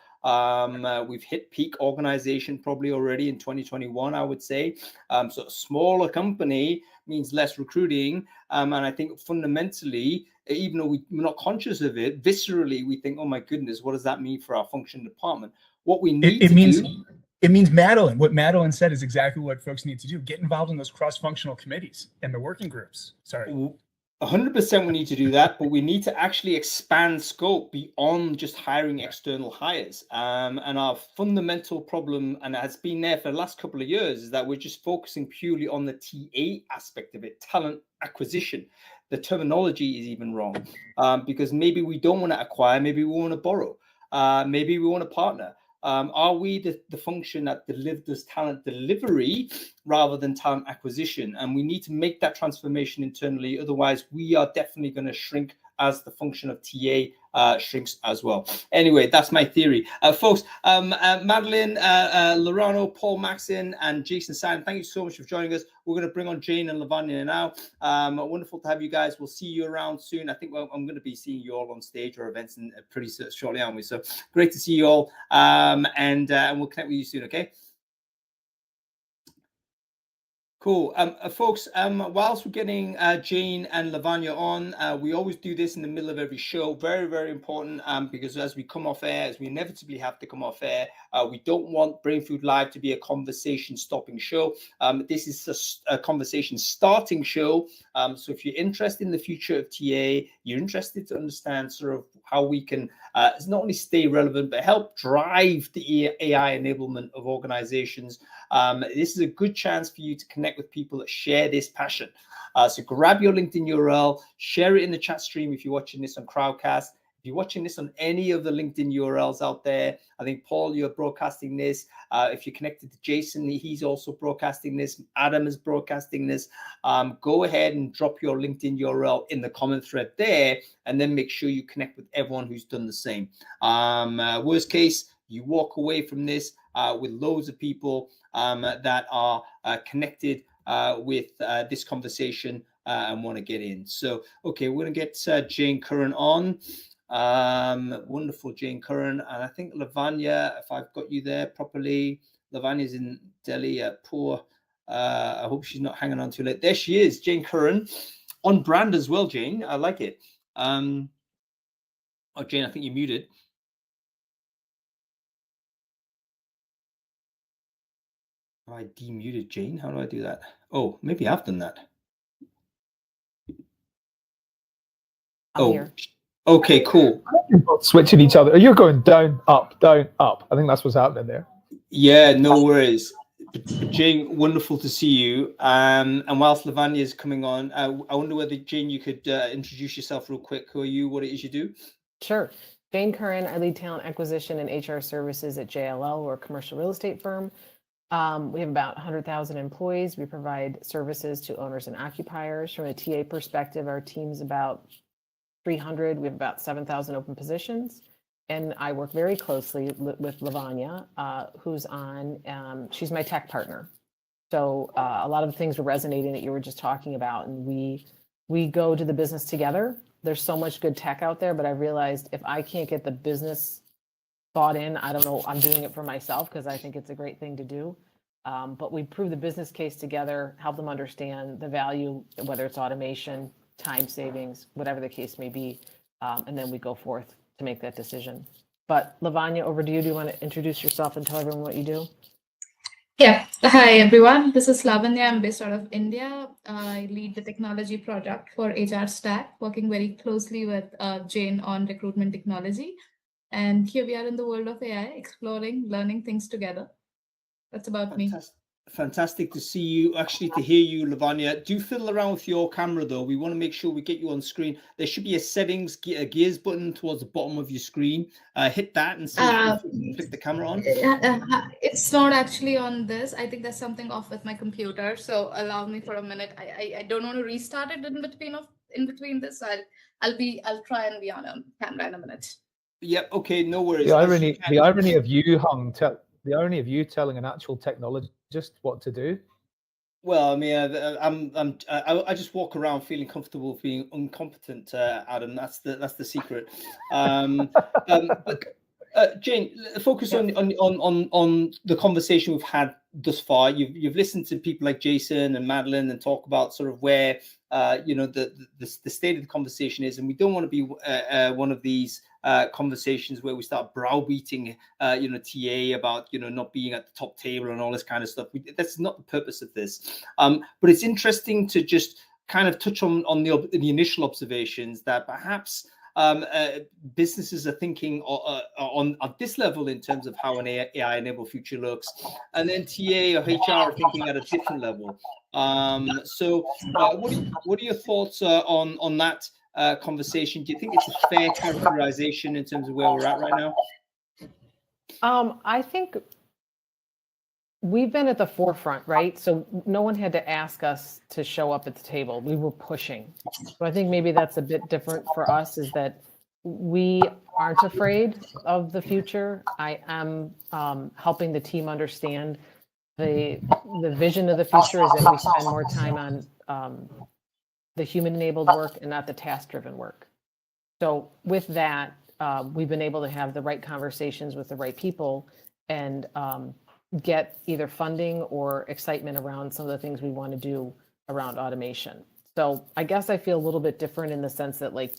We've hit peak organization probably already in 2021, I would say. So a smaller company means less recruiting. And I think fundamentally, even though we're not conscious of it, viscerally, we think, oh my goodness, what does that mean for our function department? What we need it means Madeline. What Madeline said is exactly what folks need to do. Get involved in those cross-functional committees and the working groups. Sorry. 100% we need to do that, but we need to actually expand scope beyond just hiring external hires. And our fundamental problem, and it has been there for the last couple of years, is that we're just focusing purely on the TA aspect of it, talent acquisition. The terminology is even wrong because maybe we don't want to acquire, maybe we want to borrow, maybe we want to partner. Are we the function that delivers talent delivery rather than talent acquisition? And we need to make that transformation internally. Otherwise, we are definitely going to shrink as the function of TA shrinks as well. Anyway, that's my theory. Folks, Madeline, Lorano, Paul Maxon, and Jason Simon, thank you so much for joining us. We're going to bring on Jane and Lavanya now. Wonderful to have you guys. We'll see you around soon. I think I'm going to be seeing you all on stage or events pretty shortly, aren't we? So great to see you all. And we'll connect with you soon, okay? Cool. Folks, whilst we're getting Jane and Lavanya on, we always do this in the middle of every show. Very, very important because as we come off air, as we inevitably have to come off air, we don't want Brain Food Live to be a conversation stopping show. This is a conversation starting show. So if you're interested in the future of TA, you're interested to understand sort of how we can not only stay relevant, but help drive the AI enablement of organizations. This is a good chance for you to connect with people that share this passion. So grab your LinkedIn URL, share it in the chat stream if you're watching this on Crowdcast. If you're watching this on any of the LinkedIn URLs out there, I think, Paul, you're broadcasting this. If you're connected to Jason, he's also broadcasting this. Adam is broadcasting this. Go ahead and drop your LinkedIn URL in the comment thread there, and then make sure you connect with everyone who's done the same. Worst case, you walk away from this with loads of people that are connected with this conversation and want to get in. So, okay, we're going to get Jane Curran on. Wonderful, Jane Curran. And I think Lavanya, if I've got you there properly, Lavanya's in Delhi. I hope she's not hanging on too late. There she is, Jane Curran. On brand as well, Jane. I like it. Oh, Jane, I think you're muted. I demuted Jane. How do I do that? Oh, maybe I've done that. Okay, cool. Switching each other. You're going down, up, down, up. I think that's what's happening there. Yeah, no worries. Jane, wonderful to see you. And whilst Lavanya is coming on, I wonder whether, Jane, you could introduce yourself real quick. Who are you? What it is you do? Sure. Jane Curran. I lead talent acquisition and HR services at JLL. We're a commercial real estate firm. We have about 100,000 employees. We provide services to owners and occupiers. From a TA perspective, our team's about 300. We have about 7,000 open positions. And I work very closely with Lavanya, who's on, she's my tech partner. So a lot of the things were resonating that you were just talking about, and we go to the business together. There's so much good tech out there, but I realized if I can't get the business bought in, I don't know, I'm doing it for myself because I think it's a great thing to do. But we prove the business case together, help them understand the value, whether it's automation, time savings, whatever the case may be, and then we go forth to make that decision. But Lavanya, over to you. Do you want to introduce yourself and tell everyone what you do? Yeah. Hi, everyone. This is Lavanya. I'm based out of India. I lead the technology product for HR Stack, working very closely with Jane on recruitment technology. And here we are in the world of AI, exploring, learning things together. That's about me. Fantastic to see you, actually to hear you, Lavanya. Do fiddle around with your camera though. We want to make sure we get you on screen. There should be a settings gears button towards the bottom of your screen. Hit that and see if you can flick the camera on. It's not actually on this. I think there's something off with my computer. So allow me for a minute. I don't want to restart it in between this. I'll try and be on a camera in a minute. Yep. Okay. No worries. The irony of you, Hung, the irony of you telling an actual technologist what to do. Well, I mean, I just walk around feeling comfortable being incompetent, Adam. That's the secret. But Jane, focus on the conversation we've had thus far. You've listened to people like Jason and Madeline and talk about sort of where the state of the conversation is, and we don't want to be one of these conversations where we start browbeating TA about not being at the top table and all this kind of stuff. That's not the purpose of this. But it's interesting to just kind of touch on the initial observations that perhaps businesses are thinking on at this level in terms of how an AI-enabled future looks, and then TA or HR are thinking at a different level. So what are your thoughts on that conversation? Do you think it's a fair characterization in terms of where we're at right now? I think we've been at the forefront, right? So no one had to ask us to show up at the table. We were pushing. So I think maybe that's a bit different for us, is that we aren't afraid of the future. I am helping the team understand the vision of the future is that we spend more time on the human-enabled work and not the task-driven work. So with that, we've been able to have the right conversations with the right people and get either funding or excitement around some of the things we want to do around automation. So I guess I feel a little bit different in the sense that, like,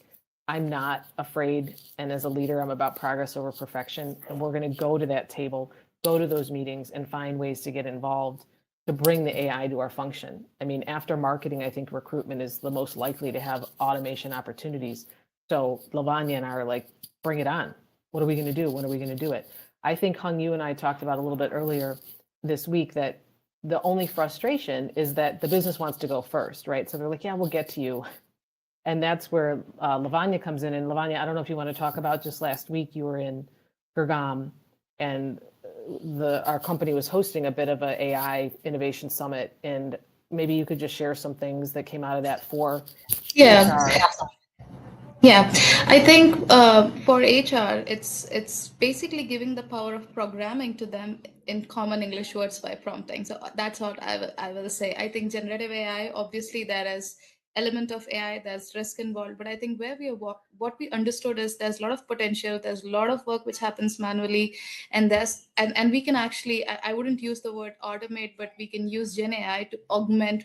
I'm not afraid, and as a leader, I'm about progress over perfection, and we're going to go to that table, go to those meetings, and find ways to get involved to bring the AI to our function. I mean, after marketing, I think recruitment is the most likely to have automation opportunities. So Lavanya and I are like, bring it on. What are we going to do? When are we going to do it? I think, Hung, you and I talked about a little bit earlier this week that the only frustration is that the business wants to go first, right? So they're like, yeah, we'll get to you. And that's where Lavanya comes in. And Lavanya, I don't know if you want to talk about, just last week you were in Gurgaon, and our company was hosting a bit of an AI innovation summit, and maybe you could just share some things that came out of that for HR. Yeah, I think for HR, it's basically giving the power of programming to them in common English words by prompting. So that's what I will say. I think generative AI, obviously there is element of AI, there's risk involved, but I think where what we understood is there's a lot of potential, there's a lot of work which happens manually, and and we can actually, I wouldn't use the word automate, but we can use Gen AI to augment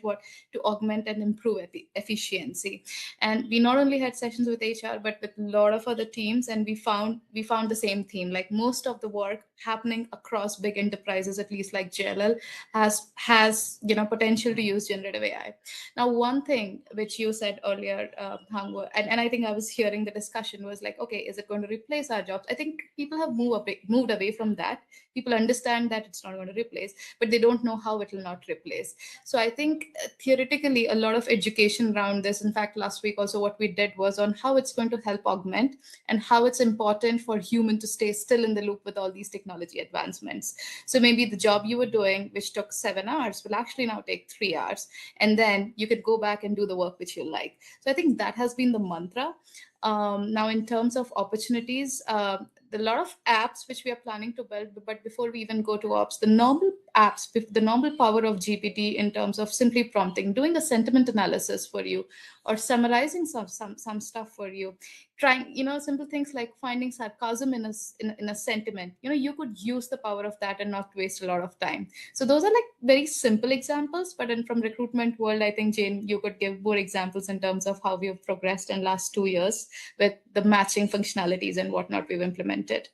and improve efficiency. And we not only had sessions with HR, but with a lot of other teams, and we found the same theme. Like, most of the work happening across big enterprises, at least like JLL, has potential to use generative AI. Now, one thing which you said earlier, Hang, and I think I was hearing during the discussion was like, okay, is it going to replace our jobs? I think people have moved away from that. People understand that it's not going to replace, but they don't know how it will not replace. So I think theoretically, a lot of education around this. In fact, last week also what we did was on how it's going to help augment and how it's important for human to stay still in the loop with all these technology advancements. So maybe the job you were doing, which took 7 hours, will actually now take 3 hours. And then you could go back and do the work which you like. So I think that has been the mantra. Now, in terms of opportunities, a lot of apps which we are planning to build, but before we even go to ops, the normal apps, the normal power of GPT in terms of simply prompting, doing a sentiment analysis for you, or summarizing some stuff for you, trying, simple things like finding sarcasm in a sentiment. You could use the power of that and not waste a lot of time. So those are like very simple examples, but then from recruitment world, I think, Jane, you could give more examples in terms of how we have progressed in last 2 years with the matching functionalities and whatnot we've implemented.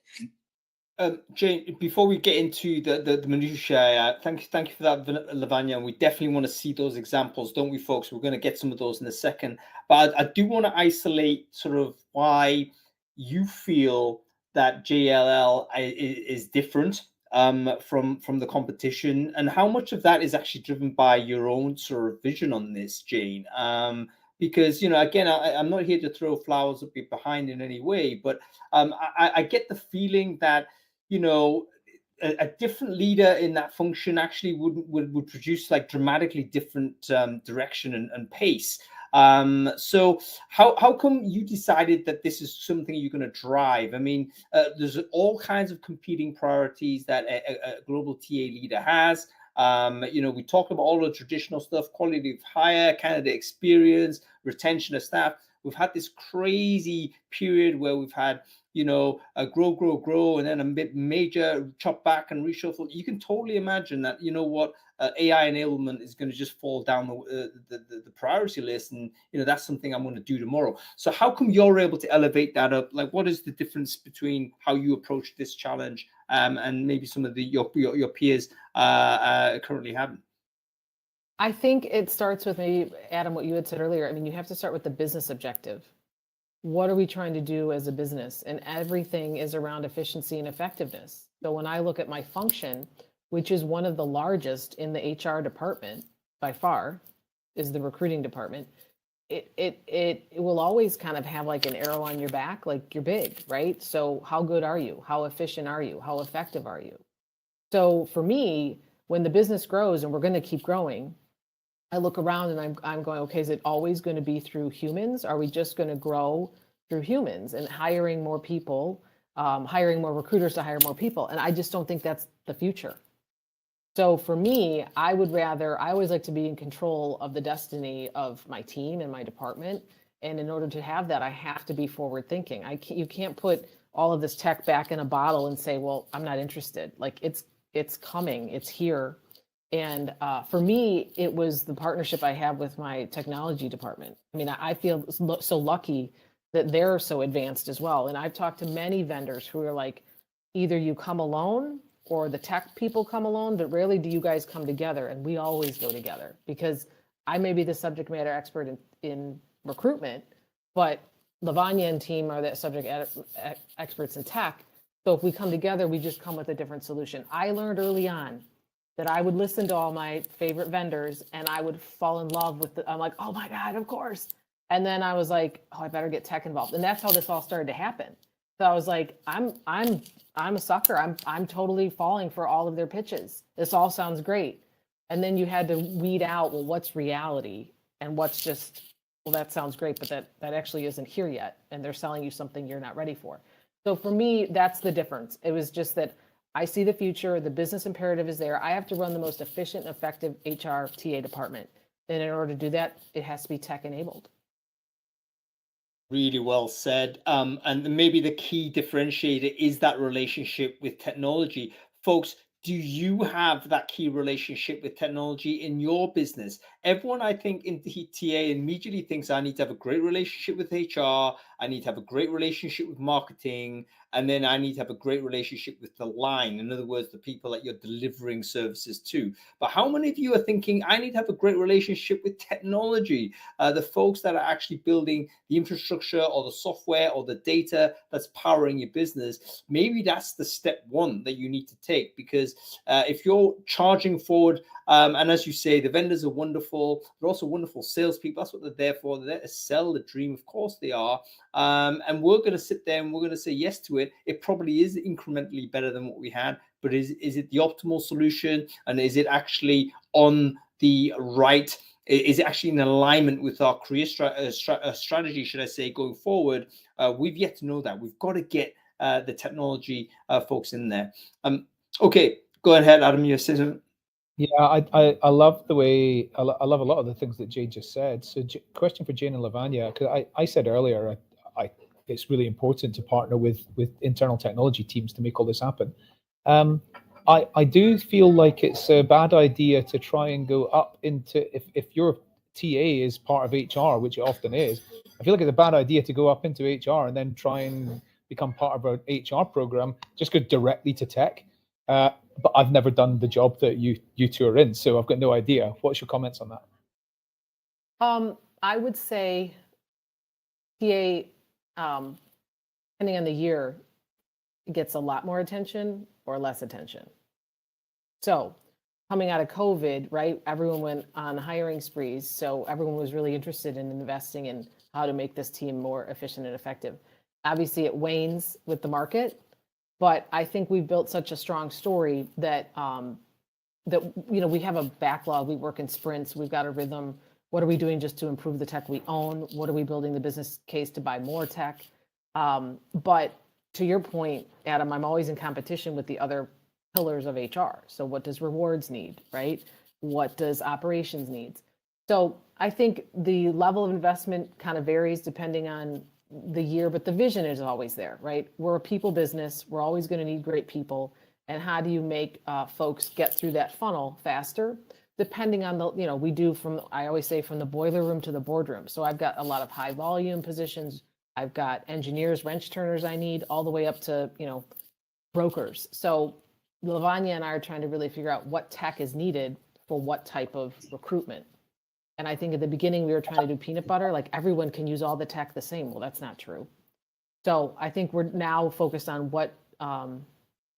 Jane, before we get into the minutiae, thank you for that, Lavanya. And we definitely want to see those examples, don't we, folks? We're going to get some of those in a second. But I do want to isolate sort of why you feel that JLL is different from the competition, and how much of that is actually driven by your own sort of vision on this, Jane. Because, again, I'm not here to throw flowers up your behind in any way, but I get the feeling that, a different leader in that function actually would produce like dramatically different direction and pace. So how come you decided that this is something you're going to drive? I mean, there's all kinds of competing priorities that a global TA leader has. We talked about all the traditional stuff, quality of hire, candidate experience, retention of staff. We've had this crazy period where we've had, a grow, and then a major chop back and reshuffle. You can totally imagine that, AI enablement is going to just fall down the priority list. And, that's something I'm going to do tomorrow. So how come you're able to elevate that up? Like, what is the difference between how you approach this challenge and maybe some of your peers currently haven't? I think it starts with maybe, Adam, what you had said earlier. I mean, you have to start with the business objective. What are we trying to do as a business? And everything is around efficiency and effectiveness. So when I look at my function, which is one of the largest in the HR department by far, is the recruiting department, it will always kind of have like an arrow on your back, like you're big, right? So how good are you? How efficient are you? How effective are you? So for me, when the business grows, and we're going to keep growing, I look around and I'm going, okay, is it always going to be through humans? Are we just going to grow through humans and hiring more people, hiring more recruiters to hire more people? And I just don't think that's the future. So for me, I always like to be in control of the destiny of my team and my department. And in order to have that, I have to be forward thinking. You can't put all of this tech back in a bottle and say, well, I'm not interested. Like it's coming, it's here. And for me, it was the partnership I have with my technology department. I mean, I feel so lucky that they're so advanced as well. And I've talked to many vendors who are like, either you come alone or the tech people come alone, but rarely do you guys come together. And we always go together, because I may be the subject matter expert in recruitment, but Lavanya and team are the subject experts in tech. So if we come together, we just come with a different solution. I learned early on that I would listen to all my favorite vendors and I would fall in love with I'm like, oh my God, of course. And then I was like, oh, I better get tech involved. And that's how this all started to happen. So I was like, I'm a sucker. I'm totally falling for all of their pitches. This all sounds great. And then you had to weed out, well, what's reality and what's just, well, that sounds great, but that actually isn't here yet. And they're selling you something you're not ready for. So for me, that's the difference. It was just that I see the future, the business imperative is there. I have to run the most efficient and effective HR TA department. And in order to do that, it has to be tech enabled. Really well said. And maybe the key differentiator is that relationship with technology. Folks, do you have that key relationship with technology in your business? Everyone, I think, in the TA immediately thinks I need to have a great relationship with HR. I need to have a great relationship with marketing. And then I need to have a great relationship with the line. In other words, the people that you're delivering services to. But how many of you are thinking, I need to have a great relationship with technology, the folks that are actually building the infrastructure or the software or the data that's powering your business? Maybe that's the step one that you need to take, because if you're charging forward, and as you say, the vendors are wonderful. They're also wonderful salespeople. That's what they're there for. They're there to sell the dream. Of course they are. And we're going to sit there and we're going to say yes to it. It probably is incrementally better than what we had, but is it the optimal solution? And is it actually on the right? Is it actually in alignment with our career strategy, should I say, going forward? We've yet to know that. We've got to get the technology folks in there. Okay, go ahead, Adam. You're saying. Yeah, I love the way, I love a lot of the things that Jane just said. So question for Jane and Lavanya, because I said earlier, it's really important to partner with internal technology teams to make all this happen. I do feel like it's a bad idea to try and go up into, if your TA is part of HR, which it often is, I feel like it's a bad idea to go up into HR and then try and become part of an HR program, just go directly to tech. But I've never done the job that you two are in, so I've got no idea. What's your comments on that? I would say TA, depending on the year, gets a lot more attention or less attention. So coming out of COVID, right, everyone went on hiring sprees. So everyone was really interested in investing in how to make this team more efficient and effective. Obviously, it wanes with the market. But I think we've built such a strong story that we have a backlog. We work in sprints. We've got a rhythm. What are we doing just to improve the tech we own? What are we building the business case to buy more tech? But to your point, Adam, I'm always in competition with the other pillars of HR. So what does rewards need, right? What does operations need? So I think the level of investment kind of varies depending on the year, but the vision is always there, right? We're a people business. We're always going to need great people. And how do you make folks get through that funnel faster? Depending on the, we do I always say from the boiler room to the boardroom. So I've got a lot of high volume positions. I've got engineers, wrench turners I need, all the way up to, brokers. So Lavanya and I are trying to really figure out what tech is needed for what type of recruitment. And I think at the beginning we were trying to do peanut butter, like everyone can use all the tech the same. Well, that's not true. So I think we're now focused on what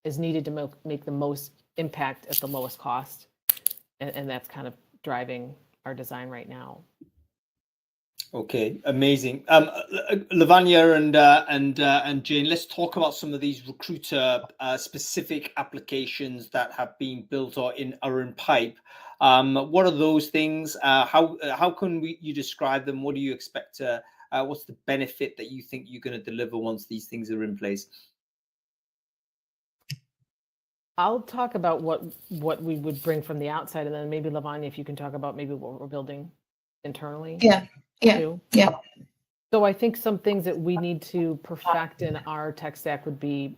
is needed to make the most impact at the lowest cost. And that's kind of driving our design right now. Okay, amazing. Lavanya and Jane, let's talk about some of these recruiter specific applications that have been built or are in pipe. What are those things? How can you describe them? What do you expect to? What's the benefit that you think you're going to deliver once these things are in place? I'll talk about what we would bring from the outside, and then maybe Lavanya, if you can talk about maybe what we're building internally. Yeah. So I think some things that we need to perfect in our tech stack would be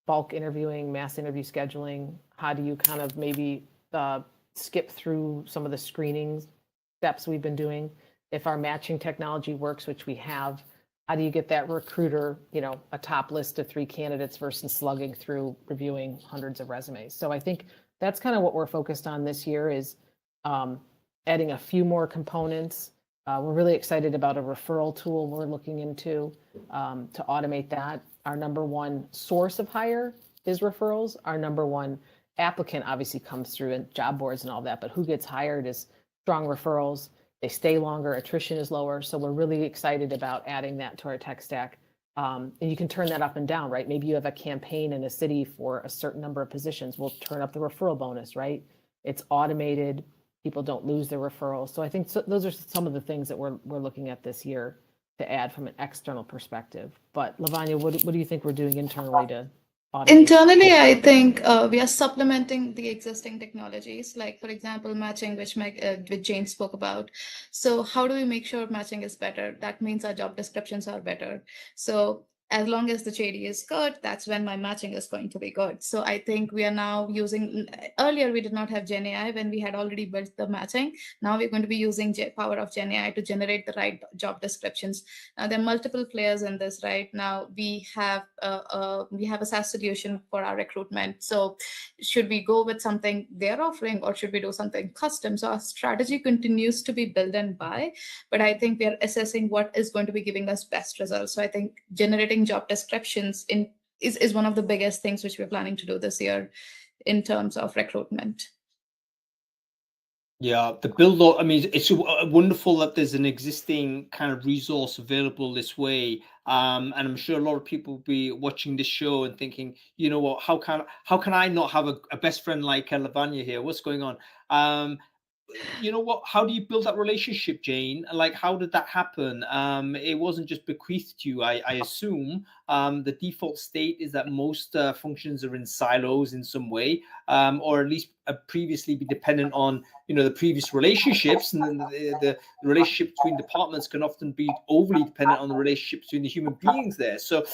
bulk interviewing, mass interview scheduling. How do you kind of maybe skip through some of the screening steps we've been doing? If our matching technology works, which we have, how do you get that recruiter, a top list of 3 candidates versus slugging through reviewing hundreds of resumes? So I think that's kind of what we're focused on this year is adding a few more components. We're really excited about a referral tool we're looking into to automate that. Our number one source of hire is referrals. Our number one applicant obviously comes through in job boards and all that, but who gets hired is strong referrals. They stay longer, attrition is lower. So we're really excited about adding that to our tech stack. And you can turn that up and down, right? Maybe you have a campaign in a city for a certain number of positions. We'll turn up the referral bonus, right? It's automated. People don't lose their referrals. So I think those are some of the things that we're looking at this year to add from an external perspective. But Lavanya, what do you think we're doing internally to automate? Internally, I think we are supplementing the existing technologies, like for example, matching, which Jane spoke about. So how do we make sure matching is better? That means our job descriptions are better. So as long as the JD is good, that's when my matching is going to be good. So I think we are now using, earlier we did not have Gen AI when we had already built the matching. Now we're going to be using power of Gen AI to generate the right job descriptions. Now there are multiple players in this right now. We have a SaaS solution for our recruitment. So should we go with something they're offering, or should we do something custom? So our strategy continues to be build and buy, but I think we are assessing what is going to be giving us best results. So I think generating job descriptions is one of the biggest things which we're planning to do this year in terms of recruitment. Yeah, the build up, I mean, it's wonderful that there's an existing kind of resource available this way. And I'm sure a lot of people will be watching this show and thinking, you know what, how can I not have a best friend like Lavanya here? What's going on? You know what, how do you build that relationship, Jane? Like, how did that happen? It wasn't just bequeathed to you, I assume. The default state is that most functions are in silos in some way, or at least previously be dependent on, you know, the previous relationships, and then the relationship between departments can often be overly dependent on the relationship between the human beings there. So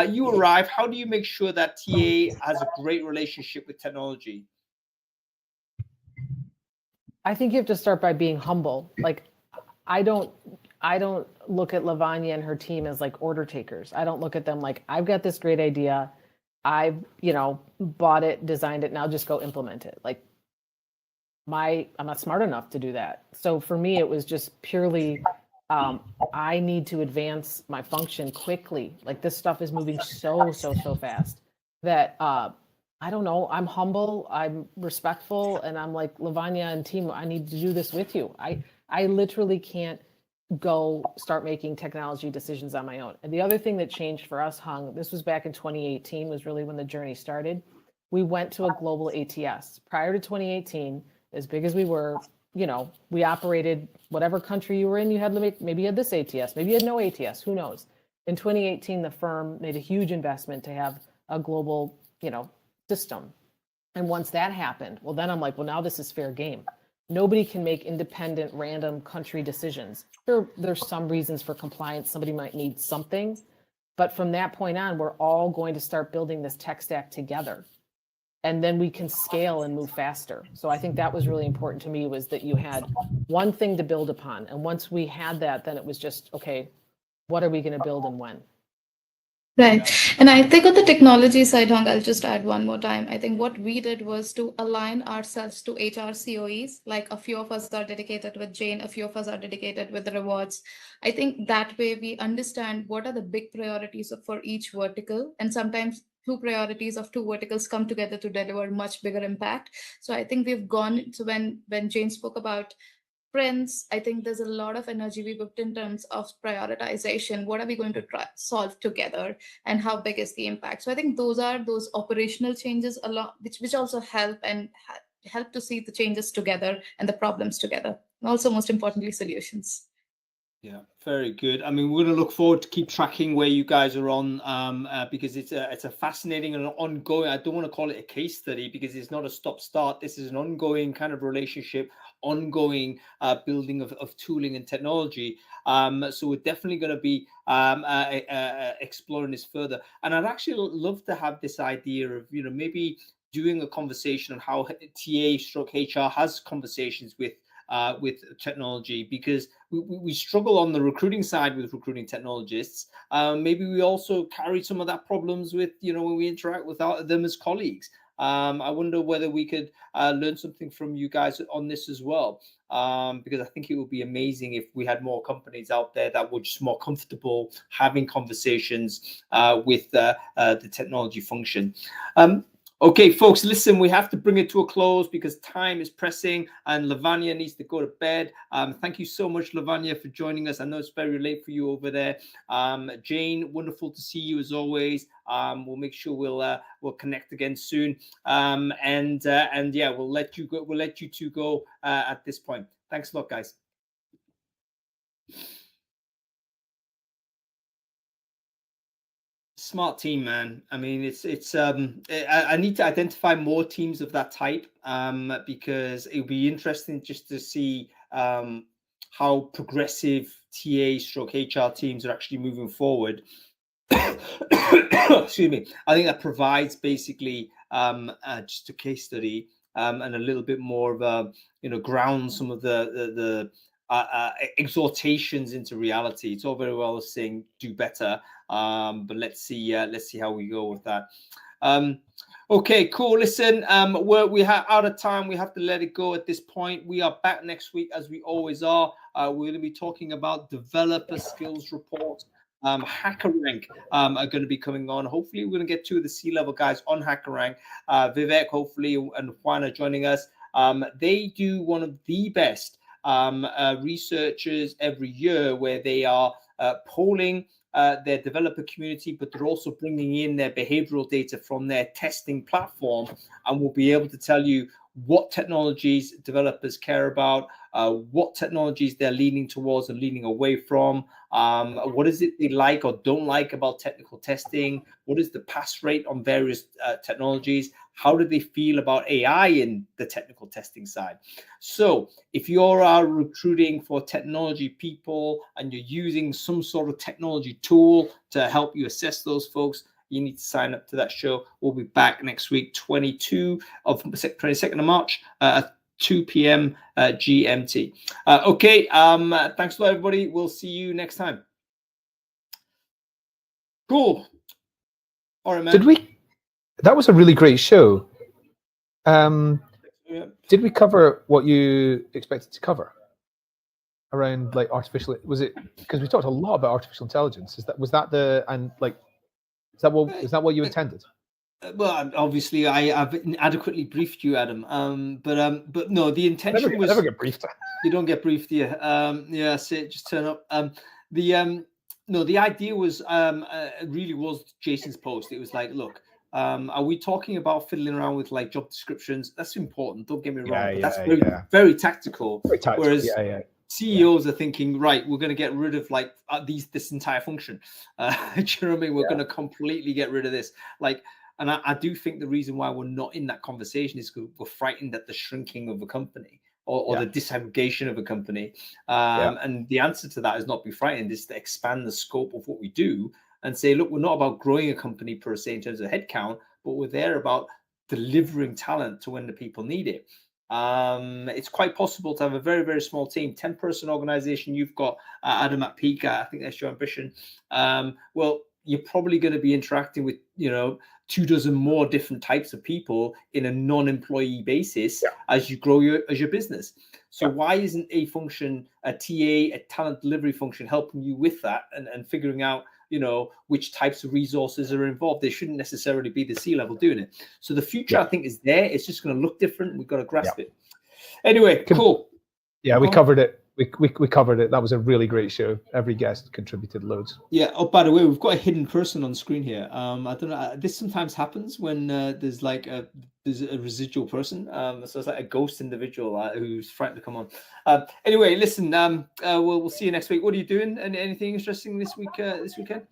you arrive, how do you make sure that TA has a great relationship with technology? I think you have to start by being humble. Like, I don't look at Lavanya and her team as like order takers. I don't look at them like, I've got this great idea, I've, you know, bought it, designed it, now just go implement it. Like, I'm not smart enough to do that. So for me, it was just purely, I need to advance my function quickly. Like, this stuff is moving so fast that I don't know, I'm humble, I'm respectful, and I'm like, Lavanya and team, I need to do this with you. I literally can't go start making technology decisions on my own. And the other thing that changed for us, Hung, this was back in 2018, was really when the journey started. We went to a global ATS. Prior to 2018, as big as we were, you know, we operated whatever country you were in, you had to make, maybe you had this ATS, maybe you had no ATS, who knows? In 2018, the firm made a huge investment to have a global, you know, system. And once that happened, well, then I'm like, well, now this is fair game. Nobody can make independent, random country decisions. Sure, there's some reasons for compliance. Somebody might need something. But from that point on, we're all going to start building this tech stack together. And then we can scale and move faster. So I think that was really important to me, was that you had one thing to build upon. And once we had that, then it was just, okay, what are we going to build and when? Right. And I think on the technology side, Hong, I'll just add one more time. I think what we did was to align ourselves to HR COEs. Like, a few of us are dedicated with Jane, a few of us are dedicated with the rewards. I think that way we understand what are the big priorities for each vertical. And sometimes two priorities of two verticals come together to deliver much bigger impact. So I think we've gone to when Jane spoke about Prince, I think there's a lot of energy we booked in terms of prioritization. What are we going to solve together, and how big is the impact? So I think those are those operational changes a lot, which also help and help to see the changes together and the problems together, and also most importantly, solutions. Yeah, very good. I mean, we're going to look forward to keep tracking where you guys are on, because it's a fascinating and ongoing, I don't want to call it a case study because it's not a stop-start. This is an ongoing kind of relationship, ongoing building of tooling and technology. So we're definitely going to be exploring this further. And I'd actually love to have this idea of, you know, maybe doing a conversation on how TA/HR has conversations with technology, because we struggle on the recruiting side with recruiting technologists. Maybe we also carry some of that problems with, you know, when we interact with them as colleagues. I wonder whether we could learn something from you guys on this as well, because I think it would be amazing if we had more companies out there that were just more comfortable having conversations with the technology function. Okay, folks, listen, we have to bring it to a close because time is pressing and Lavanya needs to go to bed. Thank you so much, Lavanya, for joining us. I know it's very late for you over there. Jane, wonderful to see you as always. We'll make sure we'll connect again soon. And yeah, we'll let you go. We'll let you two go at this point. Thanks a lot, guys. Smart team, man. I mean, it's I need to identify more teams of that type, because it would be interesting just to see how progressive TA/HR teams are actually moving forward. excuse me, I think that provides basically just a case study and a little bit more of a, ground some of the exhortations into reality. It's all very well saying do better, but let's see how we go with that. Okay, cool. Listen, we have out of time. We have to let it go at this point. We are back next week as we always are. We're going to be talking about developer skills reports. HackerRank are going to be coming on. Hopefully, we're going to get 2 of the C-level guys on HackerRank. Vivek, hopefully, and Juan are joining us. They do one of the best researchers every year where they are polling their developer community, but they're also bringing in their behavioral data from their testing platform, and will be able to tell you what technologies developers care about, what technologies they're leaning towards and leaning away from, what is it they like or don't like about technical testing, what is the pass rate on various technologies, how do they feel about AI in the technical testing side. So if you're recruiting for technology people and you're using some sort of technology tool to help you assess those folks, you need to sign up to that show. We'll be back next week, 22nd of March at 2 p.m. GMT. Okay, thanks a lot, everybody. We'll see you next time. Cool. All right, man. That was a really great show. Yeah. Did we cover what you expected to cover around like artificial? Was it because we talked a lot about artificial intelligence? Is that what you intended? Well, obviously, I've adequately briefed you, Adam. But no, the intention was never get briefed. You don't get briefed, yeah. Yeah, just turn up. The idea was really was Jason's post. It was like, look, are we talking about fiddling around with like job descriptions? That's important. Don't get me wrong, but that's very tactical. Very tactical. Whereas CEOs are thinking, right, we're going to get rid of like this entire function. Do you know what I mean? We're going to completely get rid of this. Like, and I do think the reason why we're not in that conversation is because we're frightened at the shrinking of a company or the disaggregation of a company. And the answer to that is not be frightened, is to expand the scope of what we do and say, look, we're not about growing a company per se in terms of headcount, but we're there about delivering talent to when the people need it. It's quite possible to have a very, very small team, 10-person organization. You've got Adam at peak. I think that's your ambition. Well, you're probably going to be interacting with, 24 more different types of people in a non-employee basis as you grow your business. So why isn't a function, a TA, a talent delivery function, helping you with that and figuring out, which types of resources are involved? They shouldn't necessarily be the C-level doing it. So the future, I think, is there. It's just going to look different. We've got to grasp it. Anyway, cool. Yeah, we covered it. We covered it. That was a really great show. Every guest contributed loads. Yeah. Oh, by the way, we've got a hidden person on screen here. I don't know. This sometimes happens when there's a residual person. So it's like a ghost individual who's frightened to come on. Anyway, listen. We'll see you next week. What are you doing? Anything interesting this week? This weekend?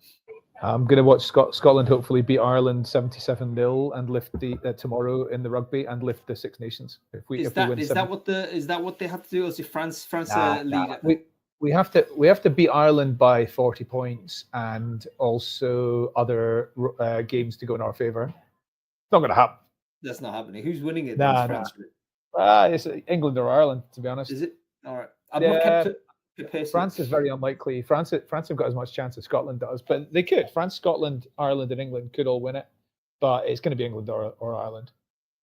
I'm going to watch Scotland hopefully beat Ireland 77-0 and lift tomorrow in the rugby and lift the Six Nations. Is that what they have to do? Or is it France lead? We have to beat Ireland by 40 points and also other games to go in our favour. It's not going to happen. That's not happening. Who's winning it? France. It's England or Ireland, to be honest. Is it? All right. I've not kept it. France is very unlikely. France have got as much chance as Scotland does, but they could. France, Scotland, Ireland, and England could all win it, but it's going to be England or Ireland.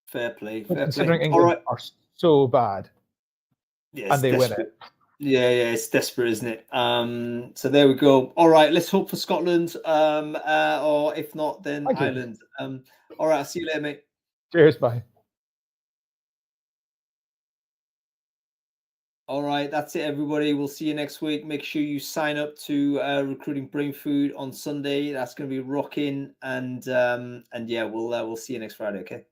Fair play. Considering England are so bad, and they win it. Yeah, it's desperate, isn't it? So there we go. All right, let's hope for Scotland, or if not, then Ireland. All right, I'll see you later, mate. Cheers, bye. All right, that's it, everybody. We'll see you next week. Make sure you sign up to Recruiting Brain Food on Sunday. That's going to be rocking, and yeah, we'll see you next Friday. Okay.